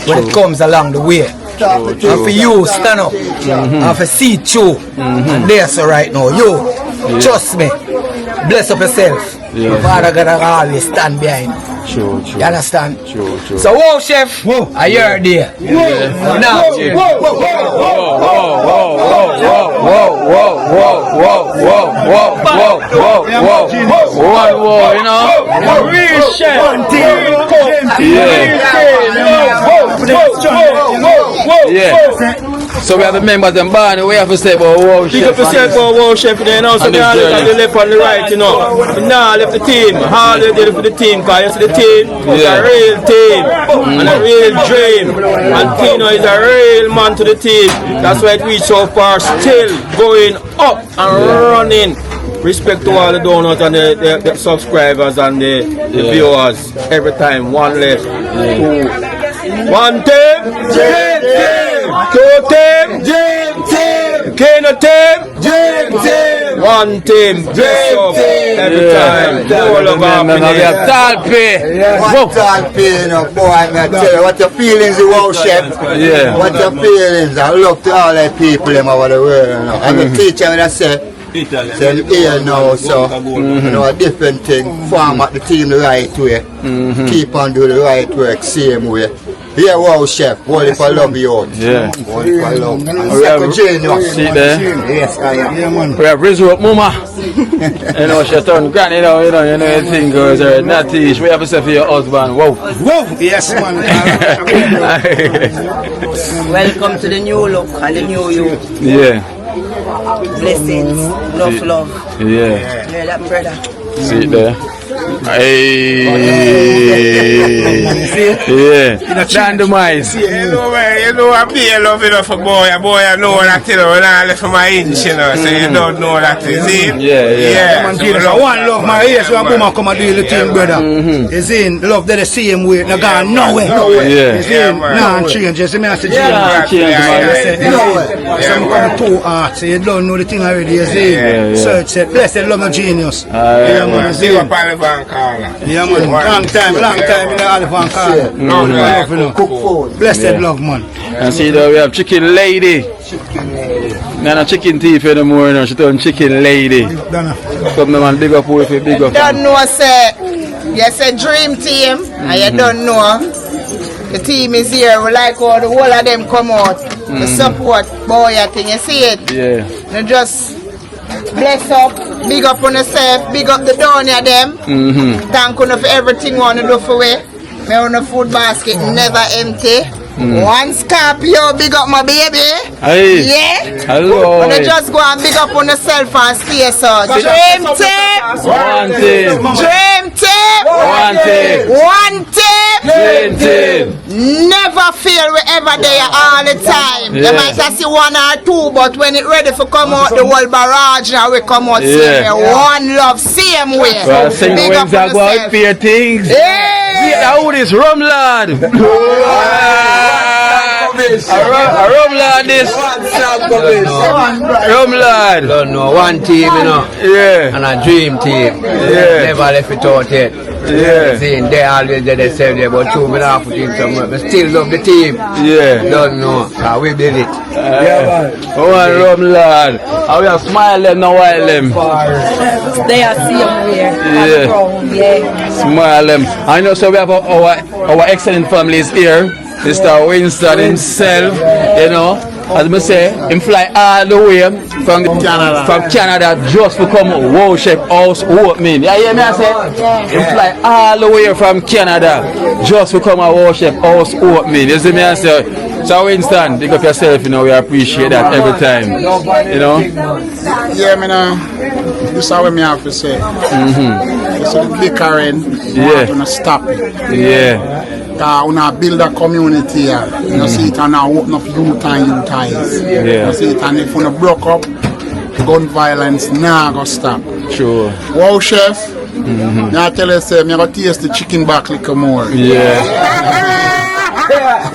when it comes along the way. And for you stand up and for see through. And there's so right now. You trust me. Bless up yourself. Father God always stand behind. True. You understand? True. So whoa, chef, are you there? Now, whoa, you know? real chef. Yeah. So we have the members and band, we have to say about wow chef. Pick up yourself about wow chef there now, so they all look at the left and the right, you know. Now left the team, all they did for the team, because you see the team is a real team and a real dream. And Tino is a real man to the team. That's why it reached so far, still going up and running. Respect to all the donors and the subscribers and the viewers. Every time, one less. One team, dream team. Two team, dream team. Kano team, dream team. One team, dream team. Every time. All of our Talpi. What Talpi, you know, boy, I'm going to tell you, what your feelings you wow, chef? Yeah. What your feelings? I love to all the people over the world, you know. I'm a teacher when I say, them here now, so you know, a different thing. Format the team the right way. Keep on doing the right work, same way. Yeah, wow, chef. Only for love you out. Yeah. Only for love. We have, see there? Yes, I am. Yeah, man. We have Rizzo up Mama. You know, she turned granny, you know, the thing goes there. Not teach. We have to say for your husband. Whoa. Whoa. Yes, man. Welcome to the new look and the new you. Yeah. Blessings, love. Yeah. Yeah, that brother. See it there. Hey. See Yeah. Randomize. You know, man, you know, I'm being love enough for boy. A boy, I know that, you know, when I left for my age, you know, so you don't know that, you see? Yeah. So one love my ears, so I'm going to come and do the thing, brother. You see, love that the same way, no gone nowhere. You see, no change. You see me, I say, some come too hard, so you don't know the thing already, you see. Search said, blessed love no genius. Yeah, man, see. Yeah, man, long time in the Oliver Carla. Blessed love, man. And see that we have chicken lady. Not a chicken thief anymore, you know. She turned chicken lady. Come man, big up with you, big up. Don't know, say, yes, a dream team, and you don't know. The team is here. We like all the whole of them come out. We support boy, I think you see it. Yeah. They just bless up, big up on yourself, big up the donor them. Thank you for everything you want to do for me. Me on the food basket never empty. One Scorpio, big up my baby. Hey. Yeah. Hello. And just go and big up on yourself and stay so. Dream tip. One team. Dream tip. One team. One tip. Dream team. Never fail wherever they are all the time. Yeah. You might just see one or two, but when it ready for come out the whole barrage now we come out same way. One love, same way. Well, sing big up wings on about yourself. fair things. Hey. How this rum lad? A rum lad this. Rum lad. Don't know, one team, you know. Yeah. And a dream team. Yeah. Never left it out yet. Yeah. See, they always did the same day, but two men half in somewhere. But still love the team. Yeah. Don't know. We build it. One rum lad. How you smile them now while them? They are same way. Yeah. Smile them. I know so we have our excellent families here. Mr. Winston himself, you know, as I say, him fly all the way from Canada just to come worship house opening. You hear me I say? Him fly all the way from Canada just to come and worship house opening. You see me I say? So Winston, pick up yourself, you know, we appreciate that every time. You know? Yeah, I mean, this is what I have to say. So the bickering, yeah, gonna stop it. Yeah. We now build a community here. You see it and now open up youth and youth eyes. Yeah. You see it and if we broke up, gun violence now go stop. Sure. Wow, chef. I tell you, say, I'm going to taste the chicken back a little more. Yeah.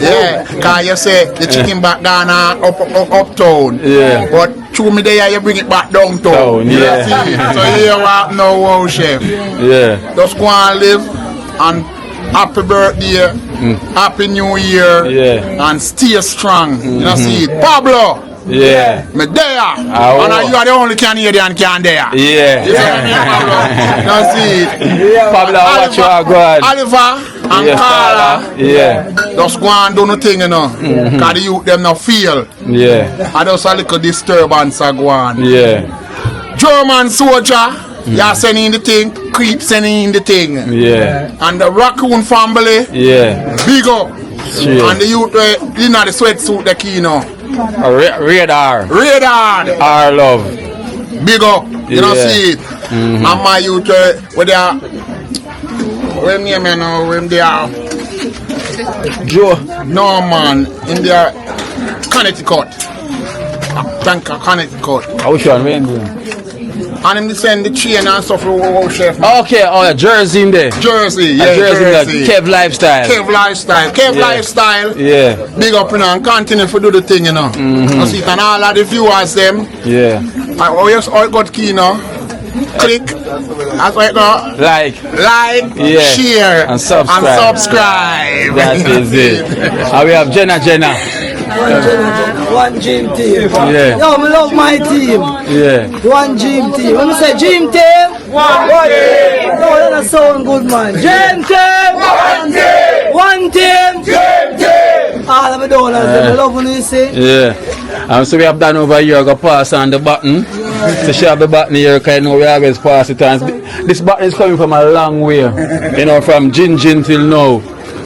Yeah, because you say the chicken back down uptown. Yeah. But through me there, you bring it back downtown. Yeah. So here we have no wow, chef. Yeah. Just go and live and happy birthday, happy new year, and stay strong. You know, see it. Pablo! Yeah. Me there. And you are the only Canadian can there. Yeah. You see it. Pablo, watch your God. Oliver and Carla. Yeah. Just go and do nothing, you know. Because the youth them not feel. Yeah. And just a little disturbance go on. Yeah. German soldier. You sending the thing, creep sending the thing. Yeah. And the raccoon family. Yeah. Big up. Sure. And the youth, you know the sweatsuit, the key, you know. Radar. Radar. Our love. Big up. You don't see it. And my youth, where they are, when you know, when they are, Joe. No man, in their Connecticut. Thank you, Connecticut. Which one? And him send the chain and stuff for chef. Okay, Jersey in there. Jersey, yeah, Jersey. Kev Lifestyle. Kev Lifestyle. Kev Lifestyle. Yeah. Big up, you know, and continue to do the thing, you know. You see, and all of the viewers, them. Yeah. Oh, yes, all got key, you know. Click. That's why it go. Like, yeah, share, and subscribe. That is it. And we have Jenna. One dream team. Yeah. Yo, I love my team. Yeah. One dream team. When we say dream team, one team. Oh, that sound good, man. Dream team. One team. Dream team. All of the donors, I love when you say. Yeah. So we have done over here, go pass on the button. So she have the button here, because you know we always pass it on. This button is coming from a long way. You know, from Gin till now.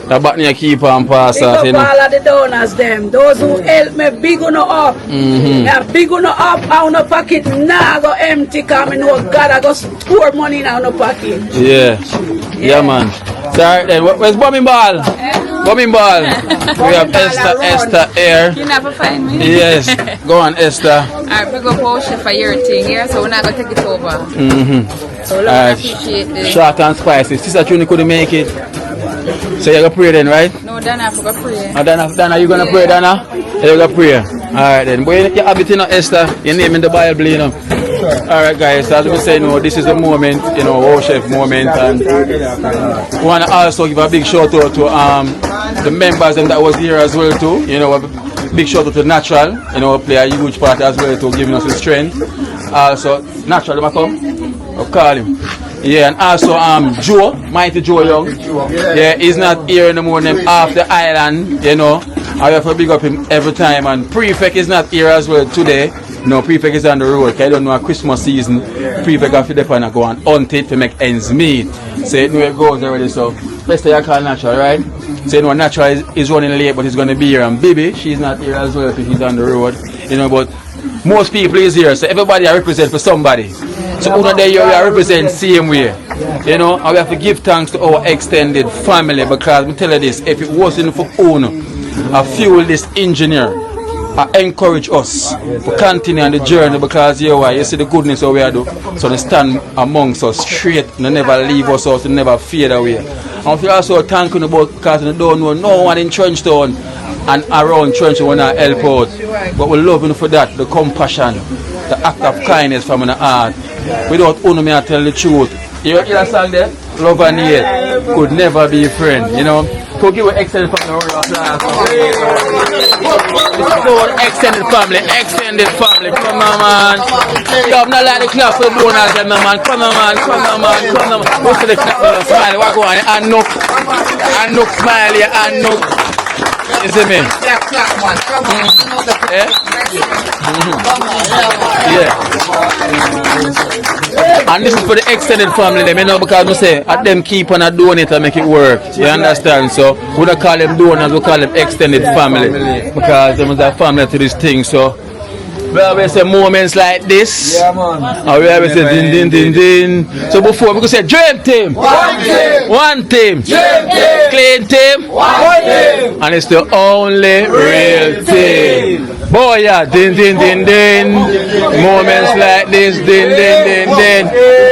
The button you keep on pass off, you know. All of the donors, them. Those who help me, big on up. Yeah, big on up, on the pocket. Nah, go empty, because I know God, I go store money in our pocket. Yeah, man. Alright then, where's Bombing Ball? Bombing Ball. We have Esther here. You never find me. Yes, go on Esther. Alright, we go Porsche for your thing here, so we're not going to take it over. So we appreciate this. Short and spicy. Sister Trini couldn't make it. So you're going to pray then, right? No, Dana, I forgot to pray. Dana, you going to pray, Dana? You're going to pray. Alright then. But you have it, you know, Esther. Your name in the Bible, you know. Alright guys, as we say, this is a moment, worship moment, and we want to also give a big shout out to the members that was here as well too. A big shout out to Natural, play a huge part as well to giving us the strength. Also, Natural, I'll call him. Yeah, and also Joe, Mighty Joe Young. Yeah, he's not here anymore, off the island, I have to big up him every time, and Prefect is not here as well today. No, Prefect is on the road, because I don't know a Christmas season. Prefect have to depend and go and hunt it to make ends meet. So you know it goes already, so best you call Natural, right? So you know Natural is running late, but he's going to be here. And Bibi, she's not here as well, because she's on the road. But most people is here, so everybody I represent for somebody. So over there you represent same way. And we have to give thanks to our extended family, because I tell you this, if it wasn't for Uno, I fuel this engineer, encourage us to continue on the journey, because you see the goodness of what we do. So they stand amongst us straight and they never leave us out, they never fade away. And we also thank you about, because we don't know no one in Trenchtown and around Trenchtown when I help out. But we love you for that, the compassion, the act of kindness from the heart. Without Uno, me I tell the truth. You hear that song there? Love and hate could never be a friend, So give an extended family a round of applause. This is our extended family, Come on, man. You have not like the clap for the bonus, man. Come on, man. What's the clap for the smile? What go on? And look, smiley, and look. You see me? Yeah. And this is for the extended family, because we say at them keep on doing it and make it work. You understand? So we don't call them donors, we call them extended family, because them is a family to this thing. So we always say moments like this. Yeah, man. And we always say din din din din. So before we could say dream team. One team. Dream team. Clean team. One team. And it's the only real team. Boy, yeah, din din din din. Moments like this, din din din din.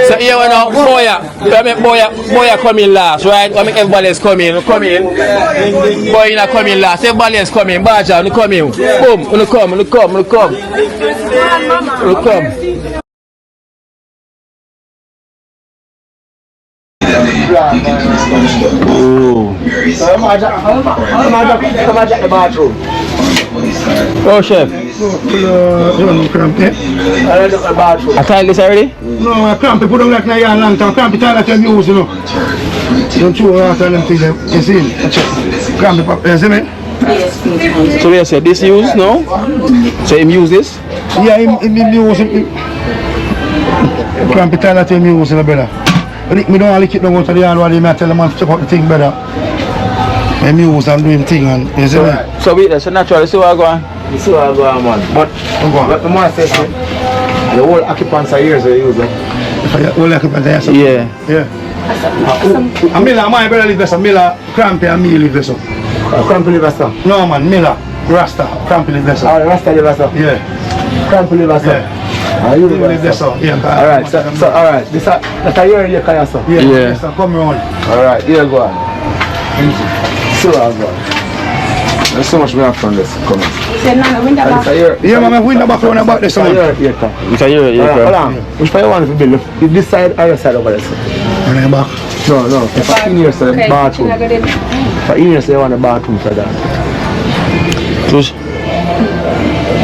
So here we know, boy, come in last, right? We make everybody else come in. Boy, you not come in last. Everybody else come in. Baja, you come in. Boom, you come. Oh, chef. I tried this already? No, I can't put them like a long time. Can't be tired of them use, Don't chew out them things, you see? Can't be, you see me? So we said this use no? So him use this? Yeah, him use it. Can't be tired of them use, brother. But me don't only keep them out of the yard while I tell them to check out the thing better. Him use and do him thing, and you see me? So we so naturally, see what I go on? You see what I go on, man. But the man says the whole occupants are here, so you use them. The whole occupants are here? Yeah. And Miller, my brother live there, Miller, Crampy and me live there. Crampy live there? No, man, Miller, Rasta, Crampy live there. Oh, Rasta live there? Yeah. Crampy live there? Yeah. You live there? Yeah. Alright, so alright, that's a year in your car, so? Yeah, so come around. Alright, here go on. So I go on. There's so much we have from this coming. Yeah, man, we window back around about this one. It's a year. Hold on. Which part you want to build? If this side or your side over there? On the back. No. If I in here, say bathroom. If I in here, say you want a bathroom for that.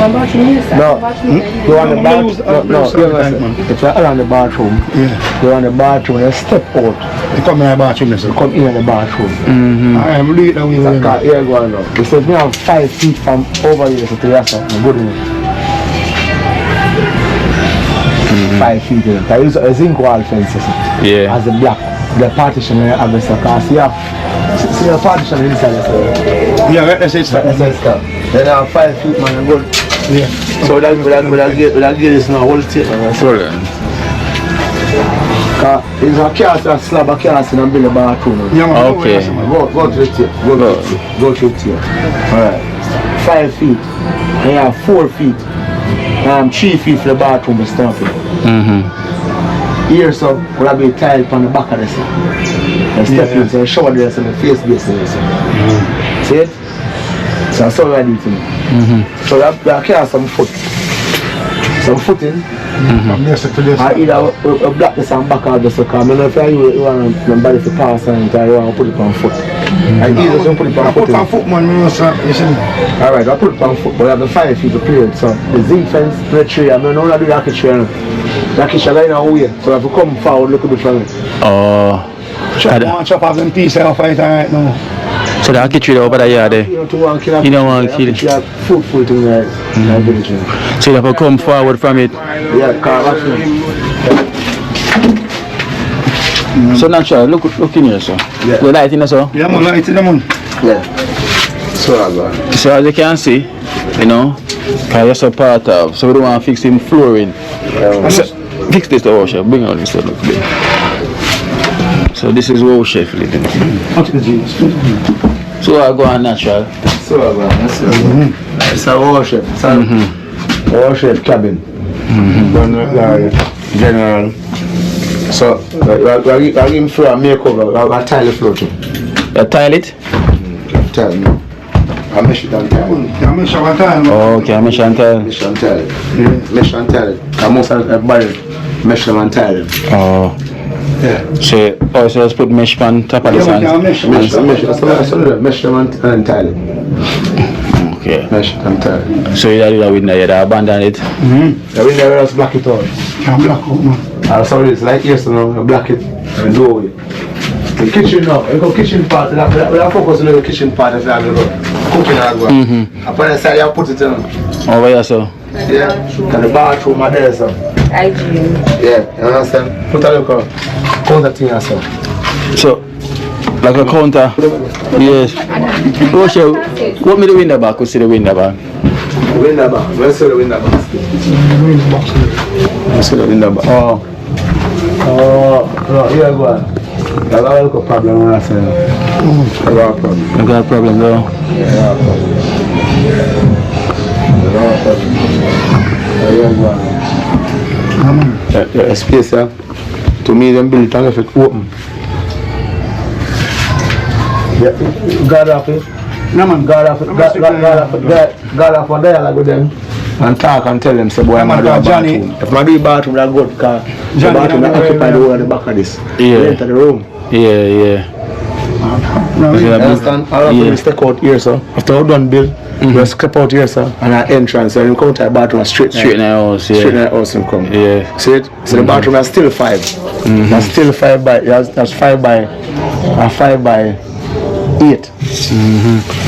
No, you want the bathroom. No, if you're around the bathroom, you want the bathroom, you step out. You come in the bathroom, you come in the bathroom. I'm really down here. Here go on now. Because we have 5 feet from over here to the rest of the good enough. 5 feet in it. I use a zinc wall fences as the block. The partition I have this because you have see the partition inside the yeah, that's it. Then I have 5 feet man and good. Yeah. So we'll get this now, whole state. It's a cast, a slab of cast in a build a bathroom. Okay. Go to the tape. Go to the tape. Alright. 5 feet. And you have 4 feet. 3 feet for the bathroom is starting. Here, so, will have be tile on the back of this. And step into the shower dress and the face basin. See it? So that's all I do to me. So that can have some foot. Some footing. I either block this and back out just to come. I don't know if you want somebody to pass and you want to put it on foot. I either just put it on foot. Alright, I put it on foot, but I have the 5 feet to period. So the zinc fence, the tree, I don't know how to do that tree. That kitchen line away, so if you come forward, look a bit from it. Oh. Chop off them pieces off right now. So the kitchen over there, yeah, there. You don't want to kill it. Food thing right. So you have to come forward from it. Yeah, so natural, look in here, sir. Yeah. The light in there, sir? Yeah, man, light in the moon. Yeah. So as you can see, you know, because you're so part of, so we don't want to fix him flooring. Fix this to our chef, bring out this look big. So this is our chef living. So I go on natural. So I go on natural. It's our chef. It's our chef cabin. General. So we give him floor and makeover. I tile the floor too. You tile it? Tile me. I mesh it and tile. I mesh and tile. Oh, okay, I mesh and tile. Mesh and tile. Mesh and tile. And most of everybody mesh them and tile. Oh. Yeah. So also let's put mesh on top of the sand. Mesh them and tile. Okay. Mesh and tile. So you did that window, you abandon it? The window just black it out. Can black out, man. So it's like yes, you black it and do it. The kitchen now, you go kitchen part, we have focus on the kitchen part as well, cooking as well. Upon the side, you put it on. Over here, so? Yeah, and the bathroom are there, so. Hygiene. Yeah, you understand? Put a look on. Counter thing as well. So, like a counter? Yes. Rochelle, what me the window back? Could see the window back? The window back, let's see the window back. Let's see the window back. Oh, no, here go on. I got a problem when I say I got a problem. You got a problem though? Yeah, I got a problem. I got a problem. Here go on. The space here, to me them build it and if it open. Yeah, God off it. No man, God off a dialogue with them. And talk and tell them, say, boy, I'm going to do a bathroom. If I do a bathroom, that's good, because the bathroom will occupy the whole of the back of this. Yeah. Enter the room. Yeah. You understand? All of them step out here, so. After we're done build, we'll step out here, so. And our entrance, and you come to the bathroom straight in the house, yeah. Straight in the house and come. Yeah. See it? So the bathroom is still 5. That's still 5 by, that's 5 by 8.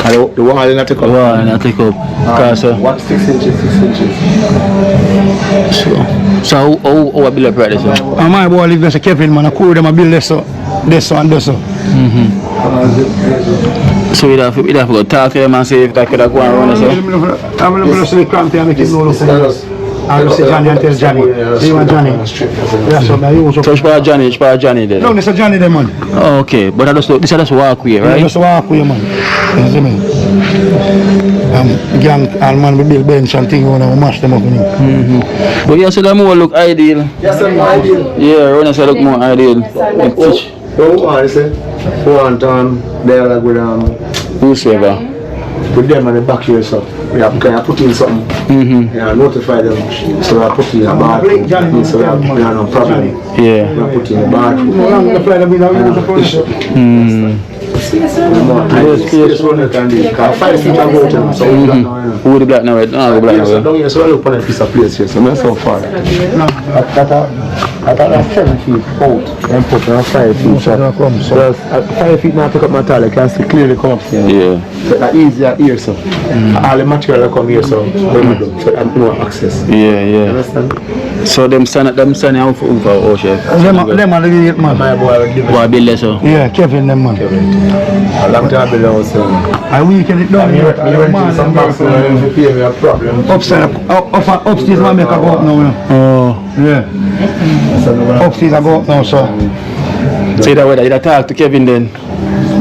The wall is not take up. Wall is not take up. What 6 inches, 6 inches. So how build up right there, sir? And my boy live there, Kevin, man. I cool them a build this so and this so. So you have to go talk to them and see if that could go and run or so? I'm going to see the cramp and make it look I'll see Johnny and tell Johnny. See you want Johnny? Yeah, so now you so it's for Johnny there? No, this is Johnny there, man. Oh, okay, but this is just walkway, right? Yeah, just walkway, man. You see me? Gang and man, we build bench and things, we mash them up, you know. But you said that more look ideal. Yes, sir, more ideal. Yeah, Ronnie said look more ideal. What say? Want dialogue with whosoever. With them on the back here, so. Can I put in something? Yeah, notify them. So I put in a bathroom. So we have no problem. Yeah. We put in a bathroom. Yes, one can do. 5 feet ago, so we black now. Who the black now? No, the black now. So down here, so I look on a piece of place here. So not so far. That's 7 feet out and put on 5 feet. So 5 feet now pick up my tile. I can see clearly come up here. Yeah. So that's easier here, so. All the material come here, so I have no access. Yeah. Understand? So them stand out for chef. Them are the man. My boy build this so. Yeah, Kevin them man. A long time build house. I weekend it down here. Some boxes and pay me a problem. Upstairs man make a go up now. Yeah. Upstairs I go up now, so. Say that way, did I talk to Kevin then?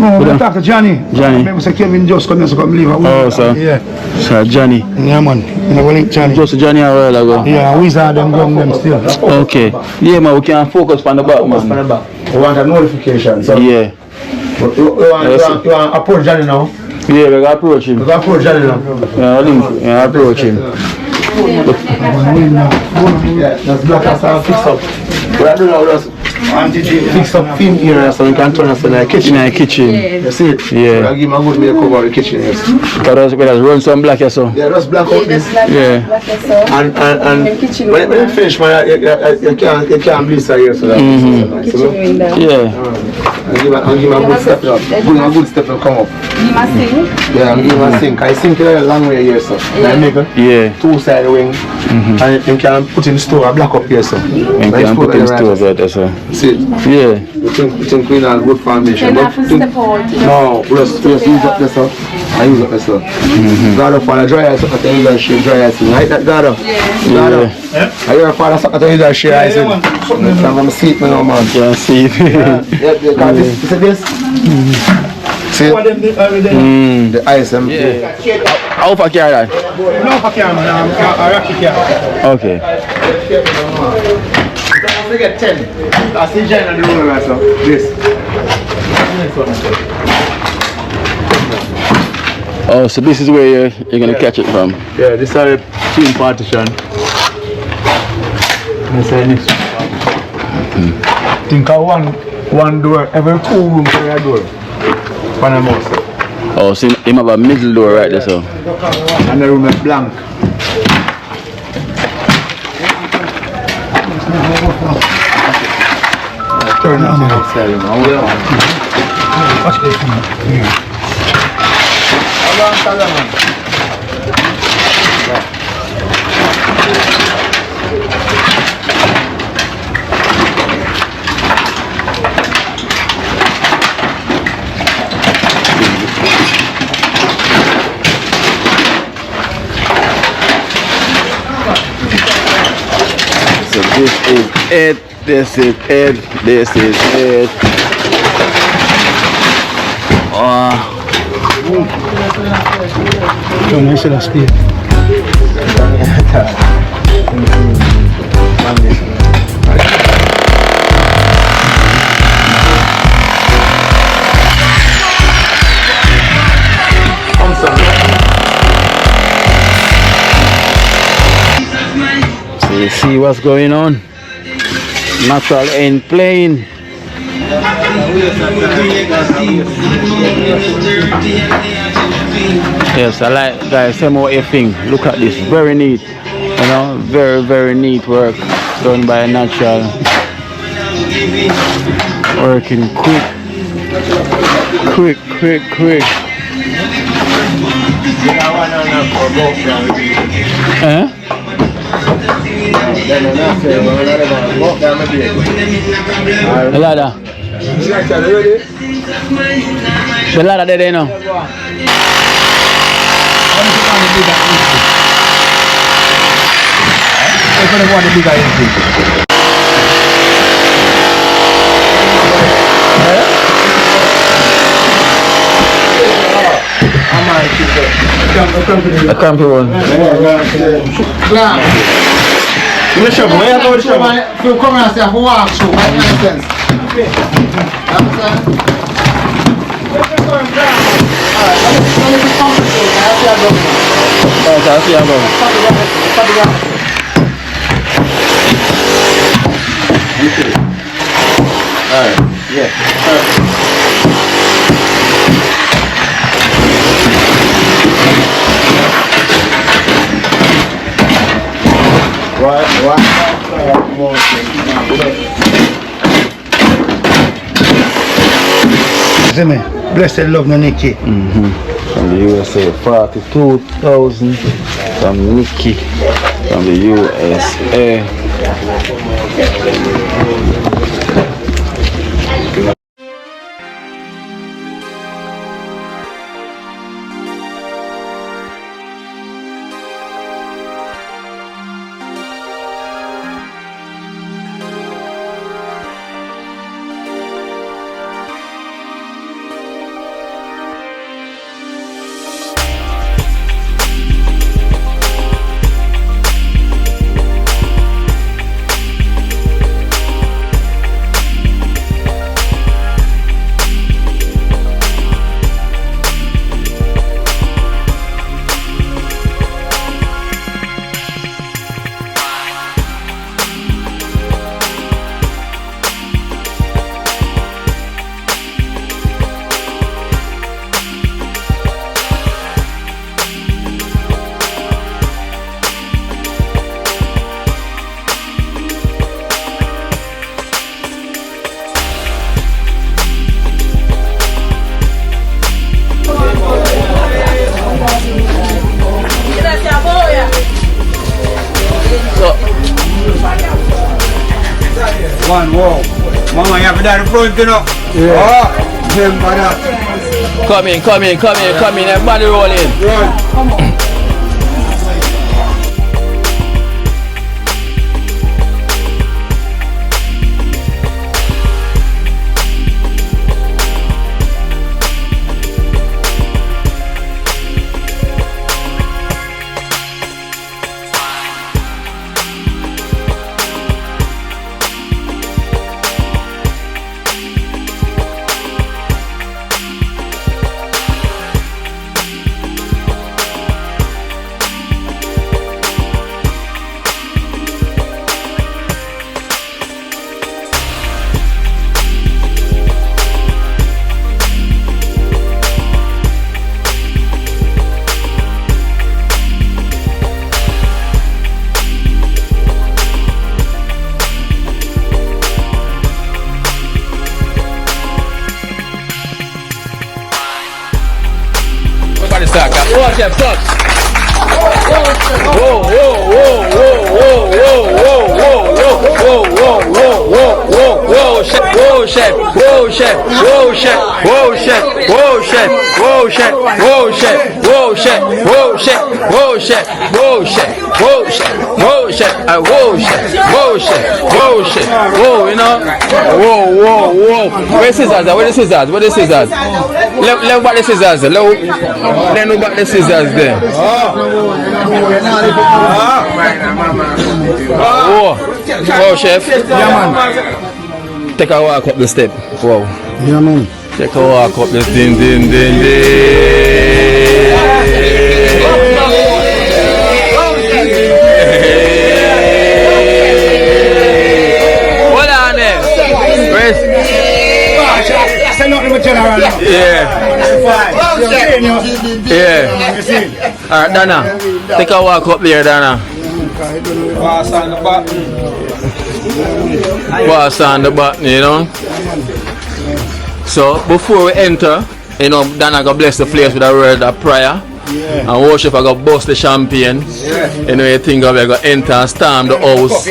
No, we talk to Johnny. Johnny. Maybe say Kevin just come here, so come leave. Oh, so. Yeah. So Johnny. Yeah, man. You know, we link Johnny. Just Johnny a while ago. Yeah, Wizard them gun them still. Okay. Yeah, man, we can focus on the back, man. On the back. We want a notification. So. Yeah. You want to approach Johnny now? Yeah, we gotta approach him. We gotta approach Johnny now. Yeah, approach him. Yeah, that's black as I fix up. What I do now is fix up film area so we can turn us in a kitchen. In a kitchen. You see it? Yeah. I give him a good make over the kitchen. Yes. Because we run some black here, so. Yeah, just black out this. Yeah. And when you finish, man, you can't blister here so that. Yeah. I'll give him a good step up. Give him a good step and come up. Give him a sink? Yeah, I'll give him a sink. I sink it a long way here, so. Yeah. Make yeah. Two side wing. And you can put in the store a black up here, so. You can put in the store right there, so. See? Yeah. You think we have good foundation. Then have to step out. No, just use up this stuff. I use up this stuff. God up for the dry ice, I can use that shit dry ice. Right, that God up? God up. I hear a father suck at use that shit ice. I'm going to see it now, man. Yeah, see it. Yeah, because this is this. See? The ice. Yeah. How far carry that? No, for camera, I rock it here. Okay. Don't forget 10. I see Jen on the roller right now. This. Oh, so this is where you're gonna catch it from? Yeah, this is a team partition. This is next one. Think of one door, every 2 rooms for a door. One of most. Oh, so you have a middle door right there, so. And the room is blank. Turn it on outside, you know. Watch this one. How long, So this is it, this is it, this is it. Don't I should have speed. So you see what's going on? Natural end plane. Yes, I like, guys, tell me what you think. Look at this, very neat. You know, very neat work done by a natural. Working quick. The ladder. The ladder there, you know. A crampy one. You show me, where you go to show me? If you come and say, I walk through, that makes sense. Alright, yeah. See me? Blessed love no Nicky. From the USA, 42,000 from Nicky from the USA. man, wow. Mama, you have to die in front, you know. Yeah. Oh, remember that. Come in. Everybody roll in. Whoa, chef, stop. You know? Whoa. Where the scissors? Where the scissors? Let back the scissors. Let no back the scissors there. Whoa, chef. Take a walk up the step. Wow. Yeah, man. Take a walk up the din. Yeah. Alright, Dana. Take a walk up there, Dana. Pass on the button, you know. So before we enter, you know, Dana go bless the place with a word of prayer. And worship I go bust the champagne. You know, you think of it, go enter and storm the house.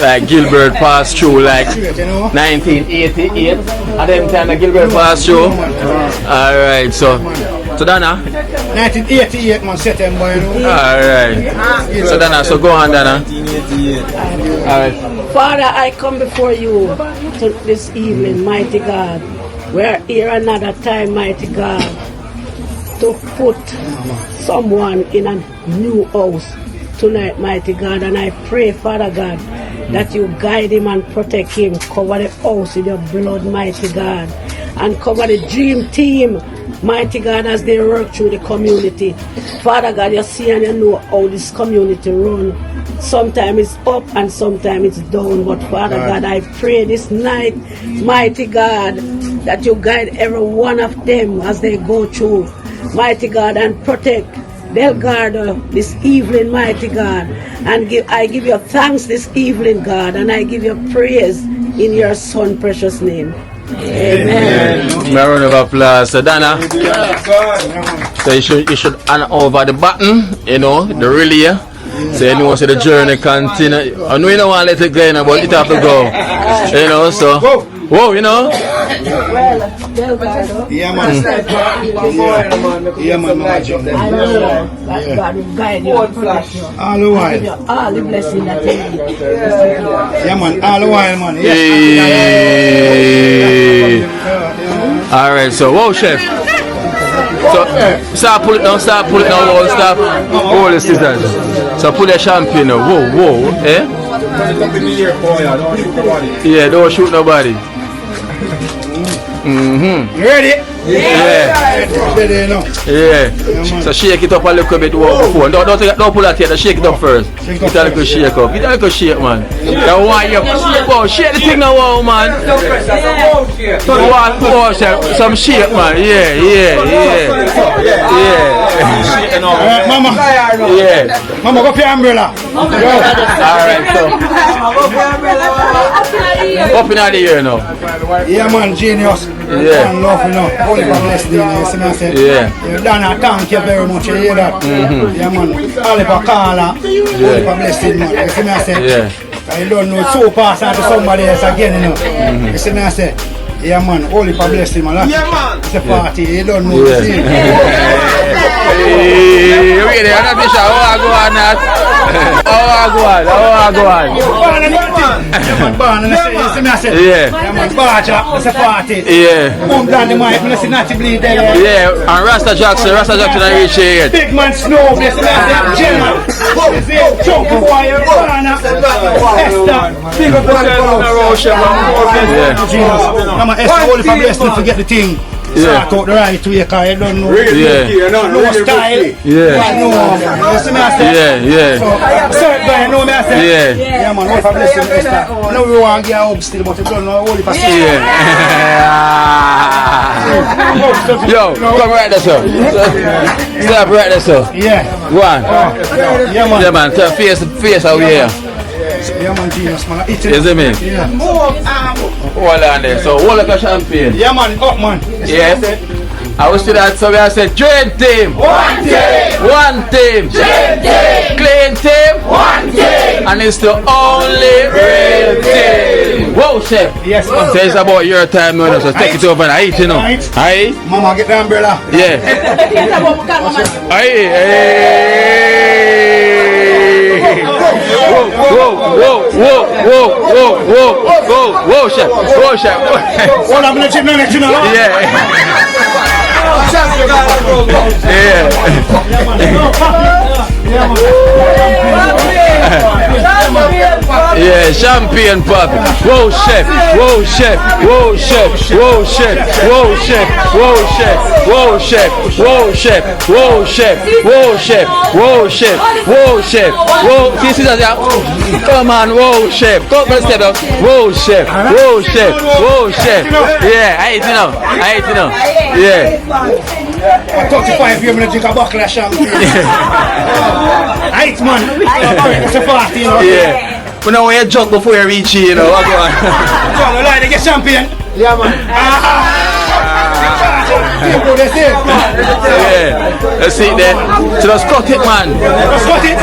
Like Gilbert passed through like 1988. At them time that Gilbert passed through. Alright, so Dana. 1988 man September, you know. Alright. So Dana, so go on, Dana. Alright. Father, I come before you to this evening, mighty God. We're here another time, mighty God, to put someone in a new house tonight, mighty God. And I pray, Father God, that you guide him and protect him. Cover the house with your blood, mighty God. And cover the dream team, mighty God, as they work through the community. Father God, you see and you know how this community run. Sometimes it's up and sometimes it's down. But Father God, I pray this night, mighty God, that you guide every one of them as they go through, mighty God, and protect Delgado this evening, mighty God. And I give you thanks this evening, God, and I give you praise in your Son precious name. Amen. My round of applause. So Dana, so you should hand over the button, you know, the relay. So you know, so the journey continue. I know you don't want to let it go, but it have to go. You know, so whoa, you know. Yeah, man. Yeah, man. God will guide you and protect you. All the while. All the blessings that you need. Yeah, man. All the while, man. Alright, so whoa, chef. So start pull it down, whoa, stop. Hold the scissors. So pull the champagne now. Whoa, eh? Yeah, don't shoot nobody. You ready? Yeah. So shake it up a little bit before. Don't pull that here. Shake it up first. Get a little shake up. Get a little shake, man. You want your whoa, shake the thing now, wow, man. Some shake, man. Yeah. Mama. Yeah. Mama, go for your umbrella. Alright, so up in the air now. Yeah, man, genius. Yeah. Man, love, you know. Holy blessed you see me, I say. Yeah. Dana, thank you very much. You hear that? Yeah, man. Oliver Carla. Holy blessed man. You see me, I say. Yeah. I don't know, so pass on to somebody else again, you know. You see me, I say, yeah man, holy for blessing, man. Yeah man. It's a party, you don't know. Yeah. See? Hey, really, I'm not sure how I go on that. How I go on. Born and I say, you see me, I say, Yeah. yeah man, Barja, it's a party. Yeah. Boom down the mic, I see Natty bleed there. Yeah, and Rasta Jackson I reach here. Big man Snow, you see me, I say, Jenna. You see, Chunky boy, Barna, Esther, big up on the Esther, only for blessing to forget the thing. Yeah. Start out the right way, because you don't know. Yeah. No style. Yeah. You see me, I say? Yeah. So, certain guy, you know me, I say? Yeah. Yeah, man, only for blessing, Esther. I know we want to get a hug still, but you don't know only for Yeah. Yo, come right there, sir. Stop right there, sir. Yeah. Go on. Yeah, man. Yeah, man. Tell face out here. Yeah, man, genius, man. You see me? Yeah. Hold on there. So, hold like a champagne. Yeah, man. Up, man. Yeah. I was to that, so I said, Dream Team. One team. One team. Dream team. Clean team. One team. And it's the only real team. Whoa, chef. Yes, man. Say it's about your time, you know, so take it over and eat, you know. Aye. Mama, get the umbrella. Yeah. Aye. Whoa, chef. Hold on, let you know, Yeah, champagne pop. Whoa, chef. Whoa, chef. Whoa, chef. Whoa, chef. Whoa, chef. Whoa, chef. Whoa, chef. Whoa, chef. Whoa, chef. Whoa, chef. Whoa, chef. Whoa, chef. Whoa, this is a come on, whoa, chef. Come on, step up. Whoa, chef. Whoa, chef. Whoa, chef. Yeah, I hate you know. Yeah. 35 years, I'm going to drink a bottle of champagne. Aight, man. It's a party, you know. Yeah. But now when you jump before you reach here, you know. What go on? John, you like to get champagne? Yeah, man. Yeah. Let's see there. So let's cut it, man. Let's cut it.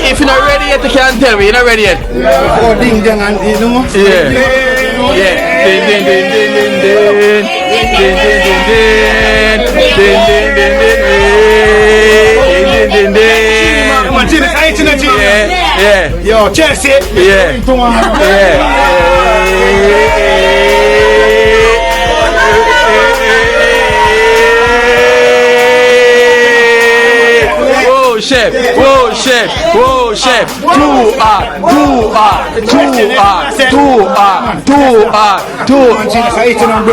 If you're not ready yet, you can't tell me. You're not ready yet. Oh, ding dong and you know. Yeah. Yeah. Ding ding ding ding ding ding. Ding ding ding ding. Ding ding ding ding ding. Ding ding ding. Come on, Jimmy, I ain't in the gym. Yeah. Yo, Chelsea. Yeah. Whoa, chef. Whoa, chef. Whoa, chef.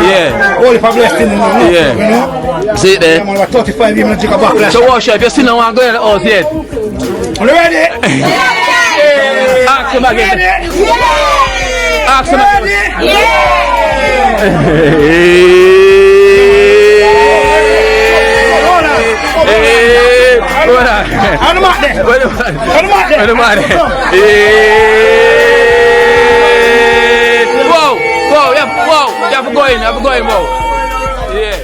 Yeah. Only for blessing, you know. Yeah. See it there. I'm about 35 years, I'm going to drink a bottle of So what, chef? You still don't want to go in the house yet? Are you ready? Ask him again. Ask him again. Whoa, you have to go in, whoa. Yeah.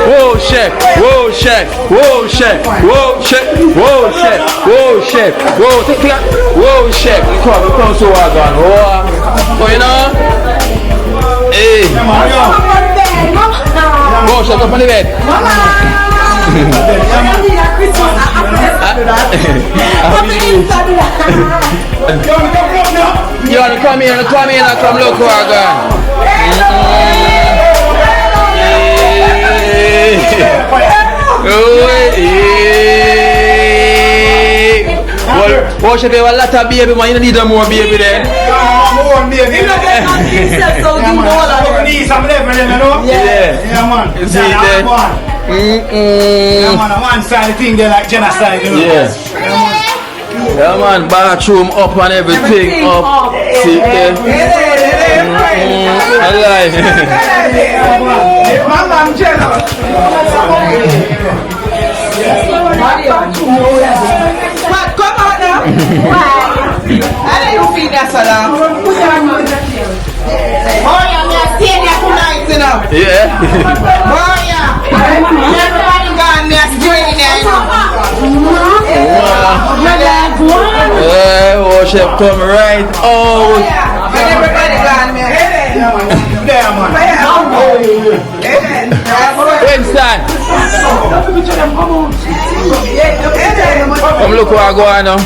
Whoa, chef. Whoa, chef. Whoa, chef. Whoa, chef. Whoa, chef. Whoa, chef. Whoa, take that. Whoa, chef. Come so well gone. Whoa, you know? Hey. Whoa, chef, up on the bed. You want to come here and come look who I got. Well, should have a lot of baby, man. You need a more baby then. More baby. Yeah, man. Yeah, man, on one side the thing they like genocide, you know. Yeah, man, bathroom up and everything up. See there. Alive. Come on now. How do you feel that, Salam? Oh, yeah, me stay there tonight, you know. Yeah. Oh, yeah. Everybody gone there, stay there, you know. Worship come right out. Everybody gone there. Winston. Come look where I go on now.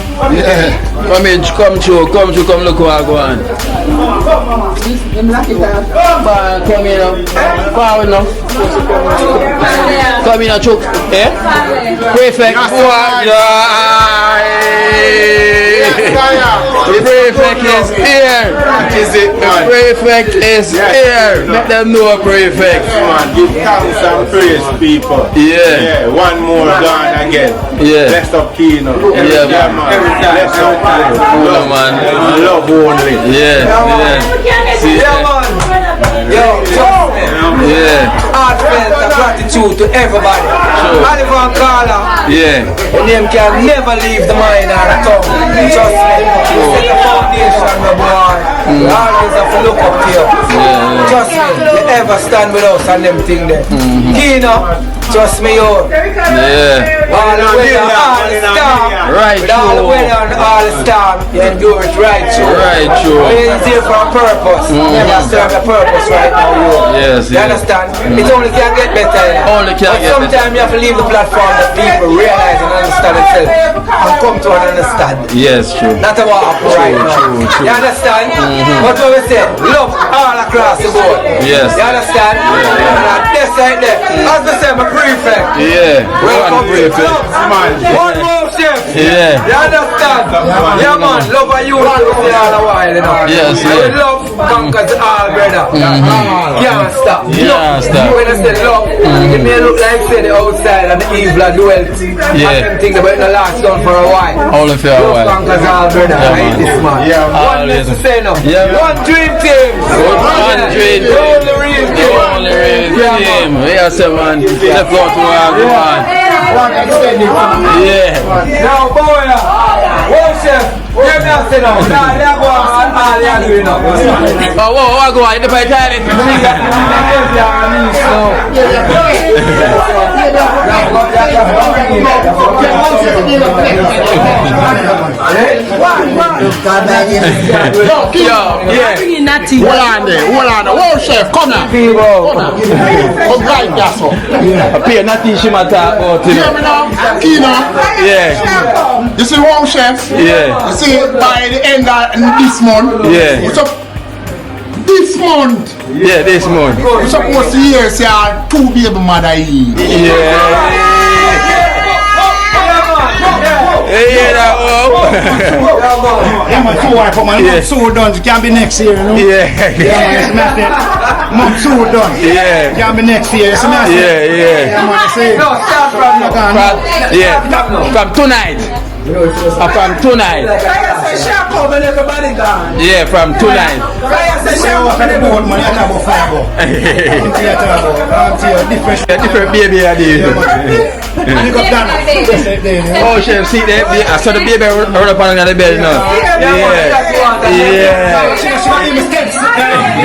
Come in, come look where I go on. Come in now. Forward now. Come in now, Chuck. Eh? Prefect. The prefect is here. Is it, man? Prefect is here. Let them know prefect. Man, give thanks and praise, people. Yeah. One more gone again. Yeah. Bless up Kino. Yeah, man. Every time. Bless up Kino. Yeah, man. Love only. Yeah. See, yeah. Heartfelt gratitude to everybody. Oliver Carla. Yeah. The name can never leave the mind or the tongue. Trust me. You set the foundation, my boy. We always have to look up to you. Trust me. You ever stand with us and them thing there. Kino, trust me, yo. Yeah. All the weather, all the storm. Right, with all the weather and all the storm, you endure it right through. Right, true. We're here for a purpose. Never serve a purpose right now, you. Yes, You understand? It only can get better. Only can but get better. sometimes you have to leave the platform that people realize and understand themselves and come to an understand. Yes, true. Not about right now. True. You understand? But what we say, love all across the board. Yes. You understand? And this right there, as we say, my prefect. Yeah. Welcome to Prefect. One more chef. Yeah. You understand? Yeah, man. Love and you all a while, you know. Yes, And with love conquers all, brother. Can't stop. Yeah, stop. When I say love, it may look like say the outside and the evil and dwelt. Yeah. And them things about the last done for a while. Only for a while. Love conquers all, brother. Yeah, I hate man. this man. Yeah, One less to say no. Yeah, man. One dream team. One dream team. The only real team. The only real team. Yes, man. Let's go to our man. Yeah. Now, boy, one chef. Give me a sit down. Now, they go on all they are doing now. Oh, I go on. The toilet. Hold on. Whoa, chef, come now. Come right there, so. Pay nothing she might talk about. Hear me now? Kino. Yeah. You see wow, chef? Yeah. You see, by the end of this month. Yeah. What's up? This month. Yeah, this month. We're supposed to hear say our two baby mother eat. Yeah. Yeah, man, so wife, man. Yeah. Month so done. It can be next year, you know? Yeah. Man, it's not that. Month so done. Yeah. It can be next year. It's not Yeah. Yeah, man, I say. No, start from now. From tonight. From tonight. Yeah, from tonight. Different baby are there. Oh, chef, see that? I saw the baby run up on the bed now. Yeah.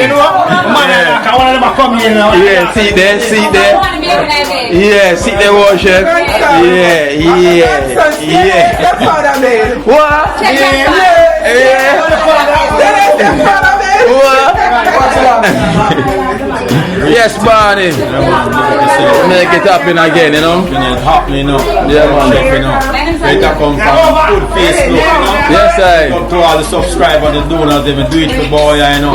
You know, man, I want them to come here now. Yeah, see there. Yeah, see there, worship. Yeah. What? Yes, Barney. Make it happen again, you know. It's happening now. Yeah, man. Better come from good Facebook, you know. Yes, I. Come to all the subscribers, the donors, they will do it for boy, you know.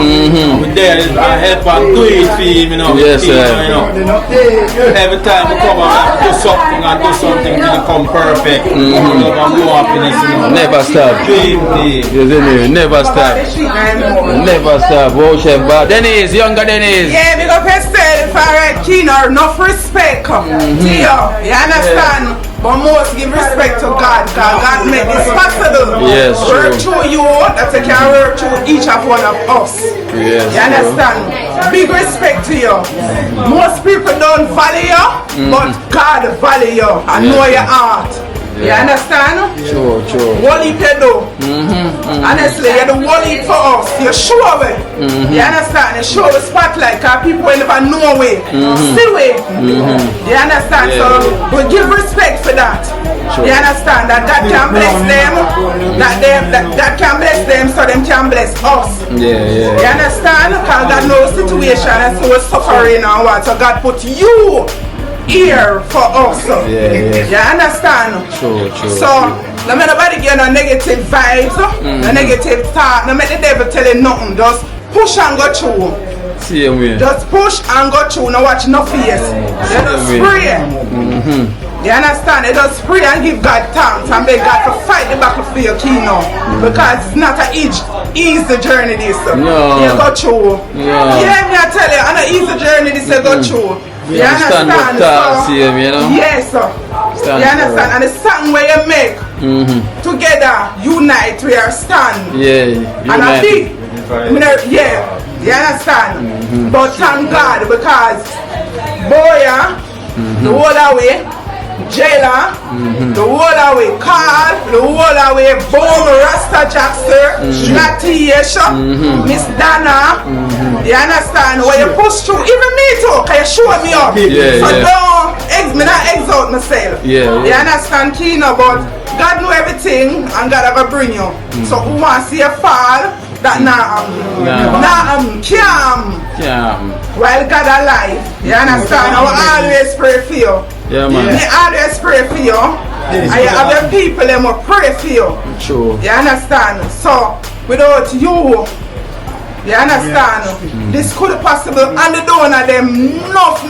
We're there to help and do it for him, you know. Yes, sir. You know. Every time we come and do something till it come perfect. Love and more happiness, you know. Never stop. Never stop. Never stop. Worship, but Dennis, younger Dennis. Yeah, we go press for a Kino, enough respect. You understand? But most give respect to God, because God made this possible. Yes, work true. through you, that you can work through each of one of us. Yes, you understand? Big respect to you. Most people don't value you, but God value you and know your heart. You understand? Sure. What you do? Honestly, you're the one for us. You show it. You understand? You show the spotlight, because people will never know it. See it. You understand? So we give respect for that. You understand? That can bless them. That can bless them, so them can bless us. Yeah. You understand? Because God knows the situation, and so we're suffering and what. So God put you here for us. Yeah. You understand? True. So, no make nobody get no negative vibes, no negative thought, no make the devil tell you nothing. Just push and go through. See you, man. Just push and go through, no watch no face. You just pray. You understand? You just pray and give God thanks and beg God to fight the battle for your kingdom. Because it's not an easy journey this. No. You go through. No. Yeah, me I tell you, on an easy journey this you go through. You stand understand? up, see him, you know? Yes, sir. Stand You understand? And the song where you make together, unite, we are stand. Yeah. And I think, you understand? But thank God, because Boya, the whole away, Jailer, the whole away, Carl, the whole away, Boom, Rasta Jackson, Natisha, Miss Dana, you understand? When you push through, even me too, can you show me up? So don't, me not exalt myself. You understand, Kino? But God know everything, and God ever bring you. So who wants to see you fall? That can't. While God alive, you understand? I will always pray for you. Yeah, man. I always pray for you. And you have the people that will pray for you. True. You understand? So without you, you understand? This could possible, and the donor them enough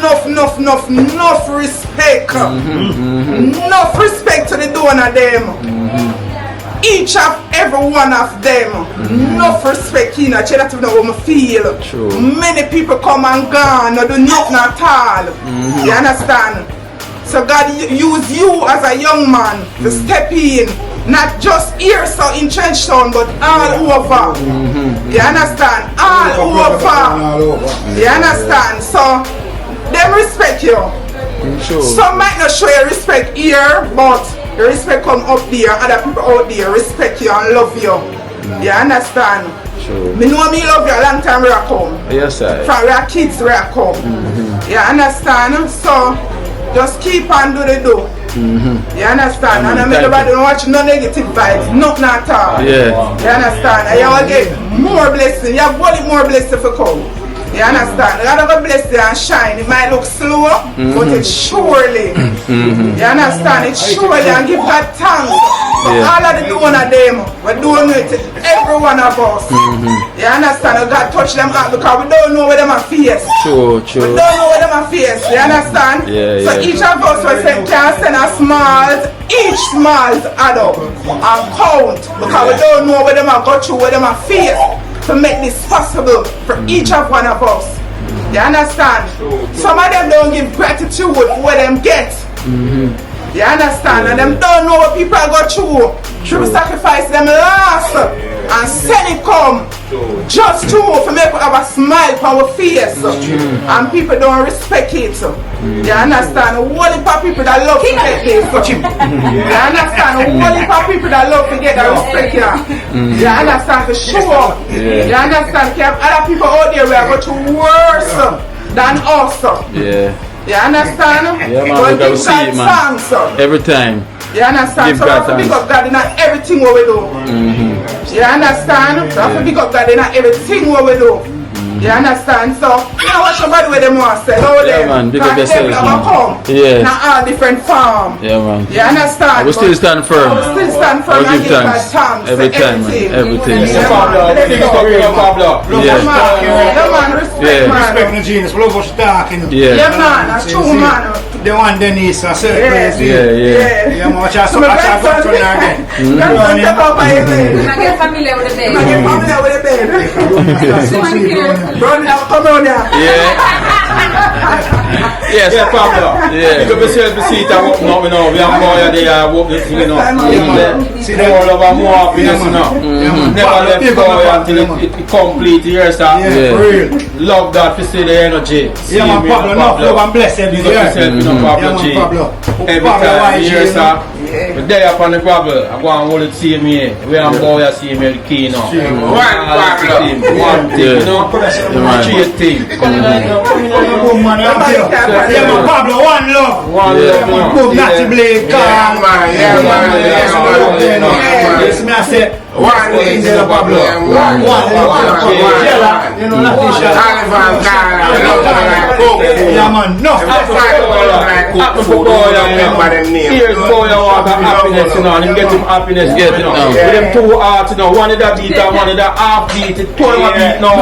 respect. Enough respect to the donor them. Each of every one of them, enough respect, you know, that you know what I feel. True. Many people come and gone, no do nothing at all. You understand? So God use you as a young man to step in, not just here so in Trenchtown, but all over. You understand? All over. You understand? So them respect you. Some might not show you respect here, but the respect come up there, other people out there respect you and love you. You understand? Sure. Me know me love you a long time where I come. Yes, sir. From where kids where I come. You understand? So just keep on do the do. You understand? And I make nobody don't watch no negative vibes, nothing at all. Yeah. You understand? And you will get more blessing. You have only more blessing for come. You understand? God will bless you and shine. It might look slow, but it's surely. You understand? It's surely, and give God thanks. For all of the donor them, we're doing it to every one of us. You understand? God touch them out because we don't know where them are face. True. We don't know where them are face. You understand? So each of us can send a small, each small add up and count because we don't know where them are go through, where them are face. To make this possible for each of one of us. You understand? Some of them don't give gratitude for what them get. You understand? And them don't know what people go through. Through sacrifice them last and send it come just to make us have a smile on our face. And people don't respect it. You understand? What if people that love to get this? You understand? What if people that love to get that respect here? You understand? To show up. Yeah. You understand? You have other people out there who are going to worse than us. Yeah. You understand? Yeah, man, But we gotta give see God it, man. thanks. Every time. You understand? Give So we God have to pick thanks. up God in everything what we do. You understand? We have to pick up God in everything what we do. You understand? So, you know what somebody with them wants to say, oh, Yeah, them, man, big up because yourself, them man. come Yes. in all different form. Yeah, man. You understand? I will still stand firm. I will still stand firm I will and give give God thanks. thanks Every for time, man. everything. Everything. Yeah, man. Let's go. Pablo. Yeah. Yeah, man, respect, Yeah. man. Respect the genius. Love us talking. Yeah. Yeah, man, that's true, man. The one Denise, a certain place. Yeah. Yeah, man, watch out. So My watch out. grandson Again. grandson step up by his bed. I get familiar with the bed. I get familiar with the bed. Run now, come on now. Yes. Yeah, Pablo. Yeah. Pick up yourself a seat and open up, you know. We have more there, walk the thing, you know. See the more love and more happiness, you know. Never let go until it complete. Here, sir. Yeah, for real. Love that, to see the energy. Yeah, man, Pablo, enough love and blessed. Pick up yourself, you know, Pablo G. Every time, here, sir. But there upon the Pablo, I go and hold it, see me. We are boy, I see me, the key, you know. One thing, you know. Three things. Yeah, man, Pablo, one love. One love. Boom, Natty Blade, calm. Yeah, man. Yes, me, I say, One thing, Pablo. one, you know, nothing shall. Yeah, man, no. Here's boy, I want happiness, you know, and him get him happiness, get it now. With them two hearts, you know, one of that beat and one of that half beat, it told him a beat now.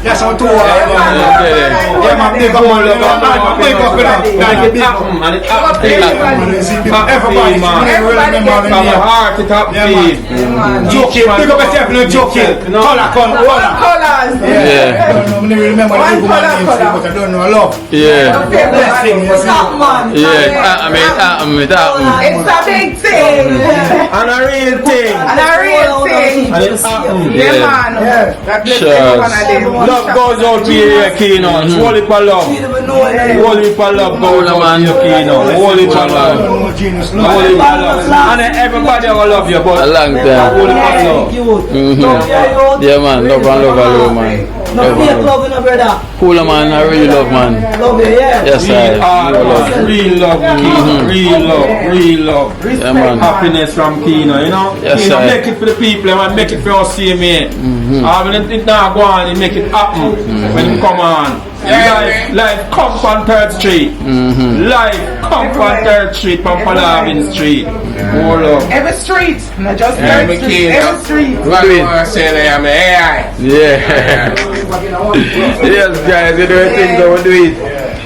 Yes, I'm too yeah, man, big up, big up, everybody, from the heart to top feet. Joking, big up yourself, no joking. Colors. Yeah. I don't remember the people names, but I don't know a lot. Yeah. Blessing, you see. Yeah. I mean, It's a big thing. And a real thing. And a real thing. And it's happened. Yeah, man. That bless every one of them. Love goes out to your Kino. Hold it for love. Hold it for love goes out to your Kino. Hold it for love. Hold it for love. And everybody will love you, but a long time. hold it for love. Yeah, man. Love and love alone, man. Love and love. Cooler, man. I really love, man. Love you, yeah. Yes, I Real love, Kino. Real love, real love. Yeah, man. Happiness from Kino, you know. Yes, Kino, I. make it for the people, man. Make it for us, see me. When it not go on, it make it happen when you come on. Life come from 3rd Street. Life come from 3rd Street, from Palavin Street. More love. Every street, not just every street. Every street. I say they am AI. Yeah. Yes, guys, you know things I will do it.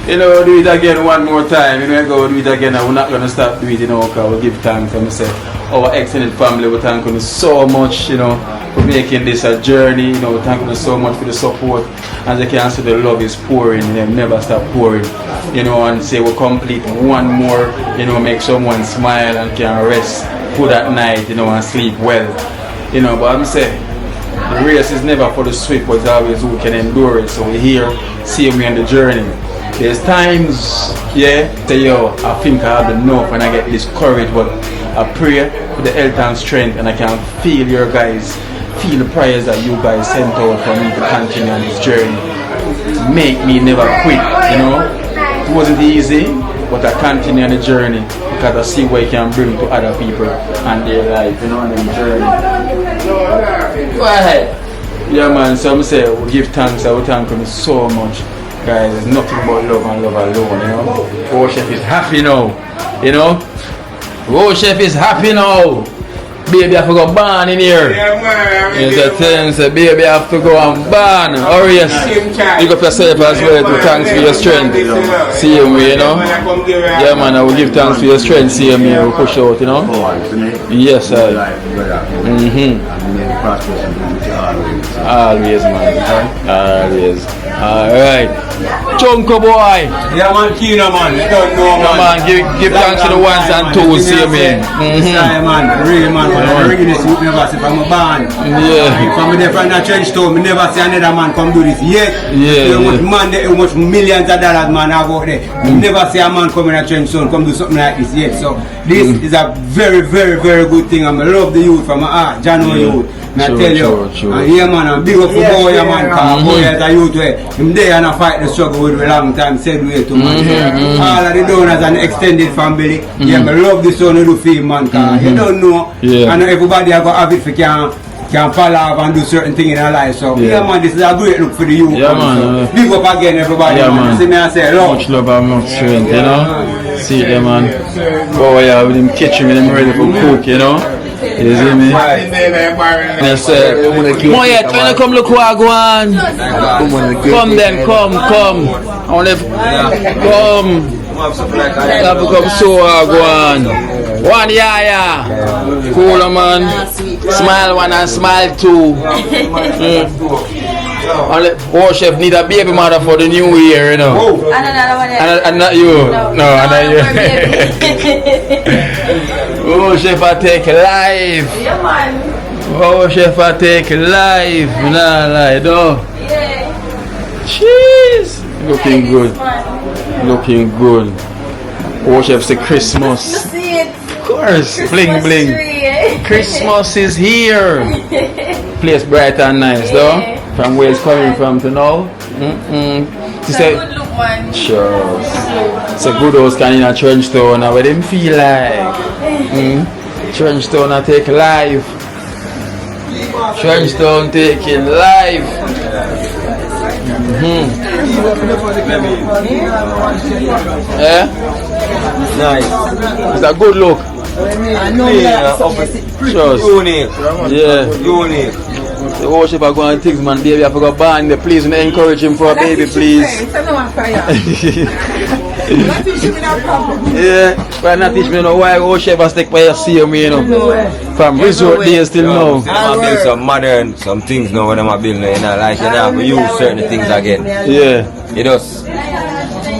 You know, do it again one more time. You know, go do it again. I'm not gonna stop doing it, you know, because we give thanks for myself. Our excellent family, we thank you so much, you know, for making this a journey. You know, we thank you so much for the support. As you can see, the love is pouring, and never stop pouring. You know, and say we'll complete one more, you know, make someone smile and can rest good at night, you know, and sleep well. You know, but I'm saying the race is never for the swift, but it's always who can endure it. So we're here, see me on the journey. There's times, yeah, say yo, I think I have enough and I get discouraged, but I pray for the health and strength, and I can feel your guys, feel the prayers that you guys sent out for me to continue on this journey. Make me never quit, you know. It wasn't easy, but I continue on the journey because I see what I can bring to other people and their life, you know, on the journey. Go ahead. Yeah, man, so I'm saying we give thanks, I will thank you so much. Guys, it's nothing but love and love alone, you know. Road Chef is happy now, you know. Road Chef is happy now. Baby, I have to go ban in here. Yeah, man. It's a thing, say, baby, I have to go and ban. Oh, yes. Pick up yourself as well to thanks for your strength. Same way, you know. Yeah, man, I will give thanks for your strength. Same way, we push out, you know. Yes, sir. Always, man. Always. Alright. Chunko boy. Yeah, man, Kino, man. You don't know, man. Man, give thanks to the ones and twos, see me. Yeah, man, really, man. I'm ringing this with never see from a band. Yeah. From there from the trench town, me never see another man come do this yet. Yeah. How much man, how much millions of dollars, man, have out there. Me never see a man come in a trench town come do something like this yet. So this is a very, very, very good thing. I love the youth from my heart, January youth. I tell you, and yeah, man, I'm big up for boy, man, because boy as a youth, him there and I fight the struggle with a long time, said way to man. All of the donors and extended family, yeah, I love this one to do for him, man, because you don't know, and everybody I got have it for can fall off and do certain things in their life. So, yeah, man, this is a great look for the youth. Yeah, man. So, big up again, everybody, yeah, man. See me and say, love. Much love and much strength, you know. See them, man. Oh, yeah, with him kitchen, with him ready for cook, you know. You see me? Yes, sir. Moyet, when you come look who I go on. Come then, come. I want to come. That become so go on. One yeah. Cool man. Smile one and smile two. Oh, chef need a baby mother for the new year, you know. And not you. No, not you. Oh, chef I take life. Oh, chef I take life. Nah, lie, no. Jeez. Looking good. Looking good. Oh, chef say Christmas. Of course. Bling bling. Christmas is here. Place bright and nice, though. From where it's coming from to now. She said, sure. It's a good house can in a trench town where them feel like. Trench town I take life. Trench town taking life. Yeah? Nice. It's a good look. I know that. Unique. Yeah. Unique. The worship are going things, man. Baby, I forgot born there. Please encourage him for a baby, please. Yeah, but not teach me no why worship has take by your see me, you know. From resort days till now. I'm build some modern, some things now when I'm building, you know, like you know, we use certain things again. Yeah. It just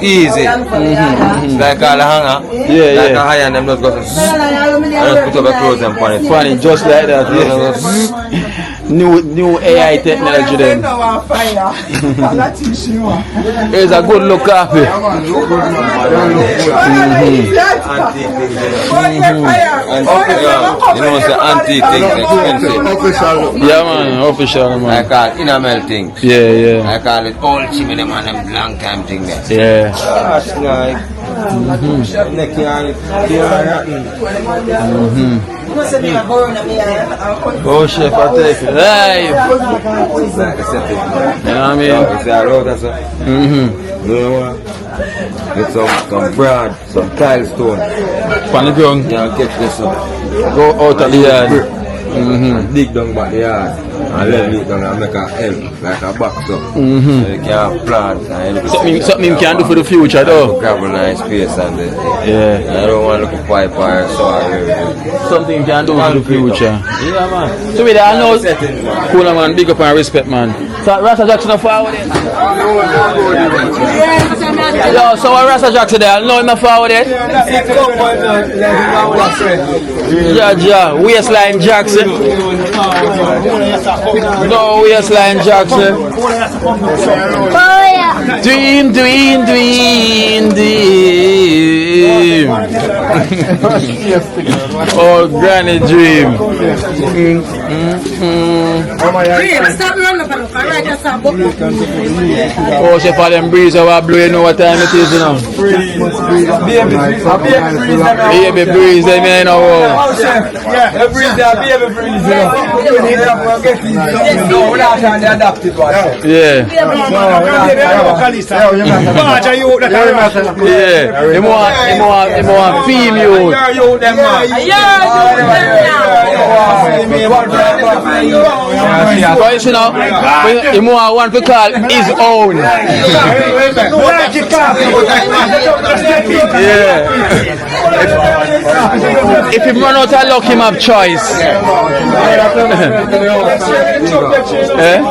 easy. Like all the hanger. Yeah, like a high and them just go and just put up a clothes and put it. Funny, just like that. Yeah. New AI technology then. It's a good look coffee. You know, it's the antique thing, expensive. Yeah, man, official, man. I call it enamel things. Yeah. I call it old chimney, them and them long time thing there. Yeah. That's nice. Oh, chef, I take it live. You know what I mean? It's a road, that's it. You know what? Get some broad, some tile stone. Pan the ground. Yeah, catch this up. Go out of the yard. Dig down back the yard. And let it down and make a L, like a box up. So you can plant. Something you can do for the future, though. Grab a nice space and yeah. I don't want to look a pipe or so. Something you can do for the future. Yeah, man. So, I know, cool, man. Big up and respect, man. So, Rasta Jackson forward it. Yo, so Rasta Jackson there, I know him forward it. Yeah, waistline Jackson. No waistline Jackson. Dream. Oh, granny dream. Oh, she for them breeze over blue, you know what time it is, you know. Baby breeze, they may know. Yeah, a breeze, baby breeze, you know. No, we're not trying to adapt it, right? Yeah. Yeah. He more feel you. But you know, he more want to call his own. Yeah. If him run out of luck, him have choice. Eh?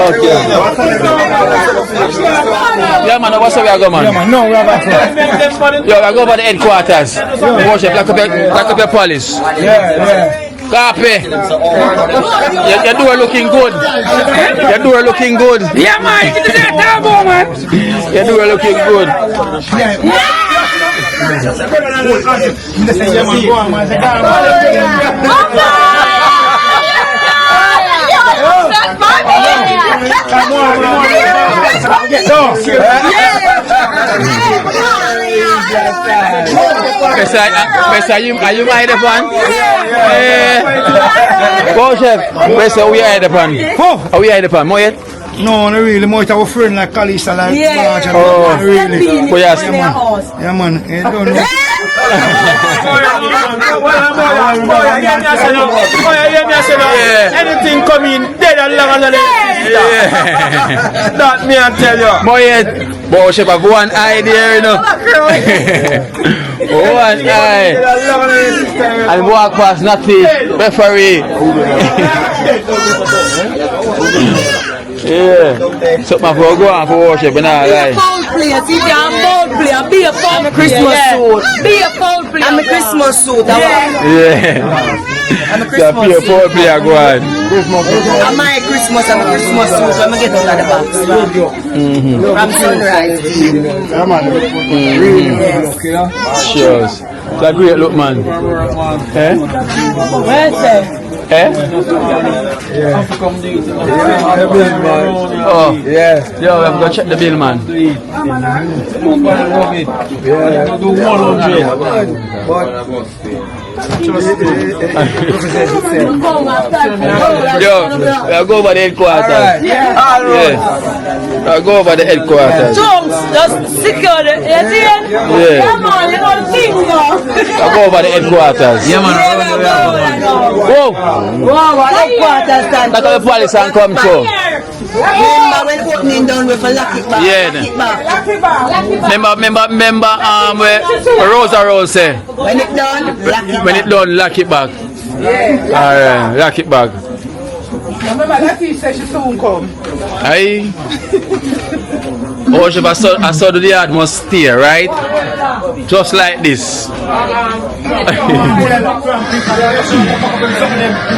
Okay. Yeah, man, what's up, we are going, man? Yeah, man, no, we have Yo, we are going by the headquarters. Worship, lock up your police. Yeah. Copy. Your door looking good. Your door looking good. Yeah, man, get the turbo, man. Your door looking good. Are you my the pan? Go chef. Are we at the pan? Are we at the pan? More yet? No, not really. More our friend like Kalisa, like Yeah. oh, really. Yes. Yeah, man. You don't know. Anything coming dead and long and that me I tell you. Moyet, Boshep have one eye there, you know. One eye. And walk past nothing. Referee. Yeah. Something for go on for worship and all right. Foul player, see the foul player, be a foul Christmas suit. Be a foul player. I'm a Christmas suit. Yeah. I'm a So Christmas be a four player go on. I'm my Christmas, I'm a Christmas suit. I'm gonna get out of the box. From sunrise. Sure. It's a great look, man. Eh? Where's that? Eh? Oh, yeah. Yo, we have to go check the bill, man. Yo, we'll go over the headquarters. Yeah. We'll go over the headquarters. Jones, just secure it. Yeah. Come on, you know the thing, I'll go over the headquarters. Yeah, man. Whoa! Wow, headquarters stand. That's how the police can come through. Remember when opening down with a lock it back. Yeah. Remember, where Rosa Rose say. When it done, lock it back. When it done, lock it back. Yeah. Alright, lock it back. Remember that she said she soon come. Aye. Oh, I saw the yard must stay, right? Just like this.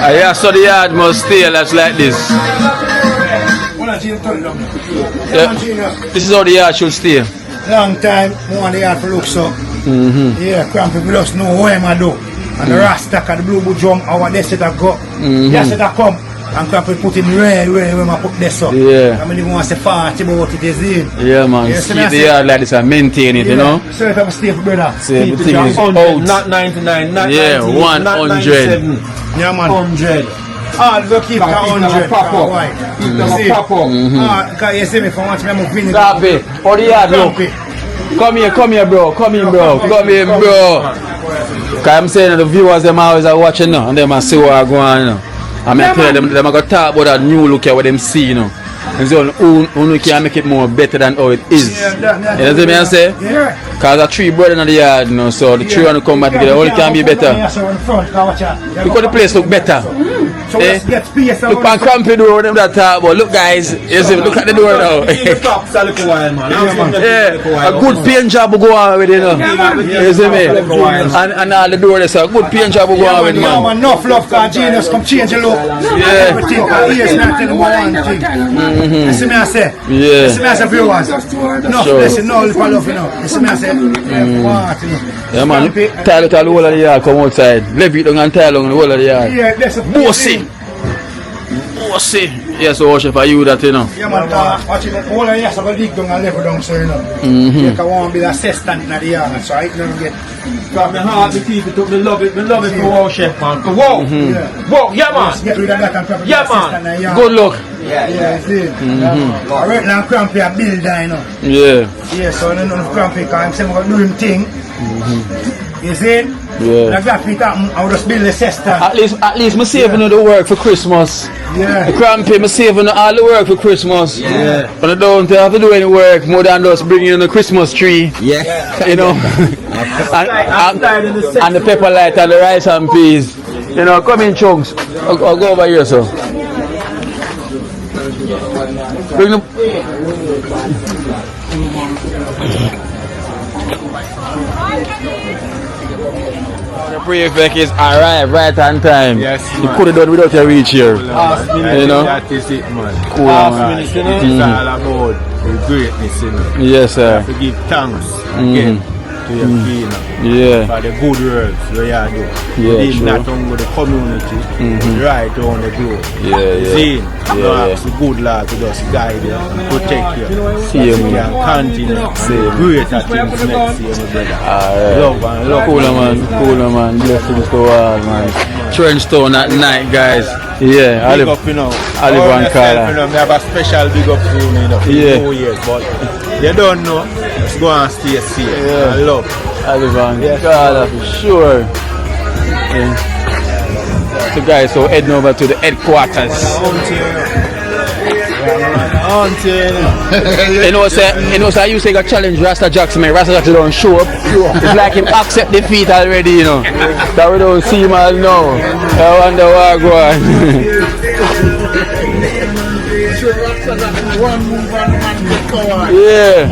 I saw the yard must stay just like this. Yeah. This is how the yard should stay. Long time, more on the yard for look so. Yeah, crampy, we just know what I'm do. And the Rasta, and the blue drum, our desk that go. Yes, that come. And crampy put in real when I put this up. Yeah. I mean, you want to say 40 about it, is it? Yeah, man. Yes, Keep the yard like this and maintain it, you know? So if I'm stay for brother. So everything is out. Not 99, not Yeah, 98, 100. not 97. Yeah, man. 100. Ah, we keep that 100. Pop up. Why? Keep them pop up. Because you see me for once, I'm winning. Copy. How the yard look? Come here, bro. Come in, bro. Because I'm saying the viewers, them always are watching now, and them are see what are going on, you know. I mean, I tell them are going to talk about that new look here, what them see, you know. And so, who can make it more better than how it is. You know what I say? Because the three brothers in the yard, you know, so the three want to come back together, only can be better. Because the place look better. Look on crampy door, them that talk about. Look, guys, you see, look at the door now. Yeah, a good paint job will go on with it, you know. You see me? And all the doors, a good paint job will go on with it, man. Enough love, because genius come change the look. Yeah. Everything, because he is not telling one thing. You see me, I say? Yeah. You see me, I say, viewers? No, listen, no, love, you know. You see me, I say, what, you know. Yeah, man, tile the whole of the yard come outside. Leave it down and tile down the whole of the yard. Yeah, that's a Bossy. Yes, so worship for you that, you know. Yeah, man, watch it. All of yes, I will dig down and level down, so you know. I want to be the assistant in the yard, so I don't get. Got my heart, me keep it up, me love it for worship, man. Whoa, whoa, yeah, man. Get rid of that and probably Yeah, assistant man. in the yard. Good luck. Yeah, see. I right now, Crampy, a builder, you know. Yeah. Yeah, so I don't know if Crampy, because I'm saying I'm going to do him thing. You see? Yeah. Exactly that. I would just build the system. At least me saving the work for Christmas. Yeah. The Crampy, me saving all the work for Christmas. Yeah. But I don't have to do any work more than just bringing in the Christmas tree. Yeah. You know. and the pepper light and the rice and peas. You know, come in chunks. I'll go over here, so. Bring them. The prefect is arrived right on time. Yes, you could have done without your reach here. You know? That is it, man. Cool, man. It's all about the greatness, you know. Yes, sir. You have to give thanks again to your king. Yeah. For the good works that you do. Yeah, Within true. not only the community, right on the globe. Yeah. See, you Yeah. ask the good Lord to just guide you and protect you. See you, so you man. can continue and do greater things next year, my brother. Alright. Love and love. Cooler, man. Blessings to all, man. Trenchtown at night, guys. Yeah, Big up, you know. Olive All and myself, Carla. you know, me have a special big up to you, know, for Yeah. 2 years, but you don't know. Just go and stay safe. Yeah. And love. Olive and Carla, for sure. Yeah. So, guys, so heading over to the headquarters. You know, say you say a challenge Rasta Jackson, man. Rasta Jackson don't show up. It's like him accept defeat already, you know. That we don't see him all now. I wonder what go on. Yeah.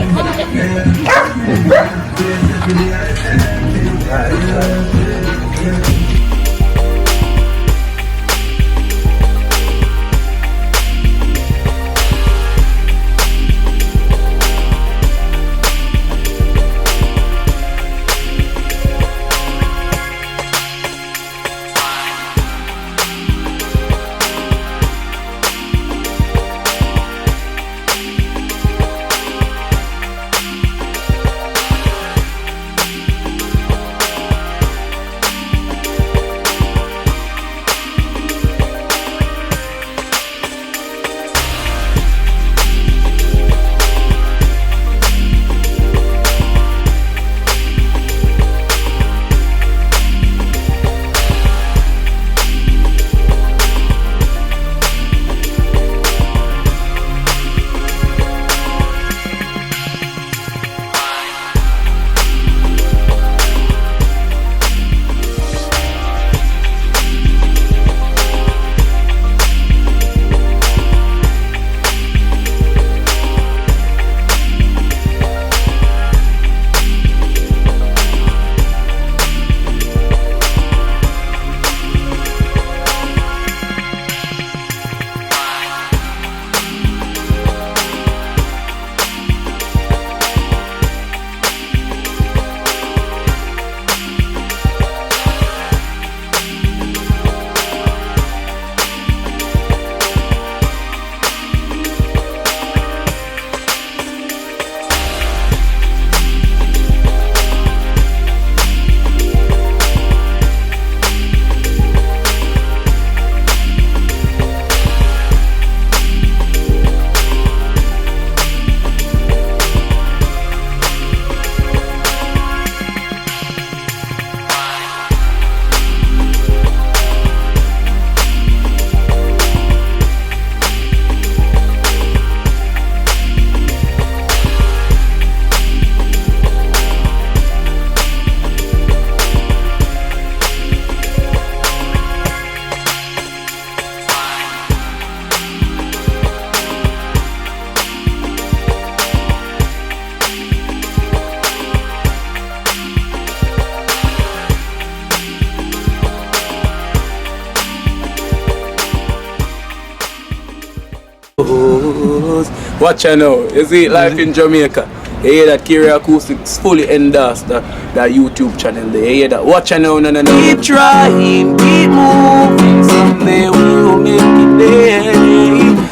Watch out now. You see life in Jamaica. You hear that Kiri Acoustics fully endorsed that YouTube channel there. You hear that? Watch out now, no. Keep trying, keep moving. Someday we will make it there.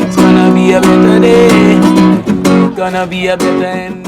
It's gonna be a better day. Gonna be a better end.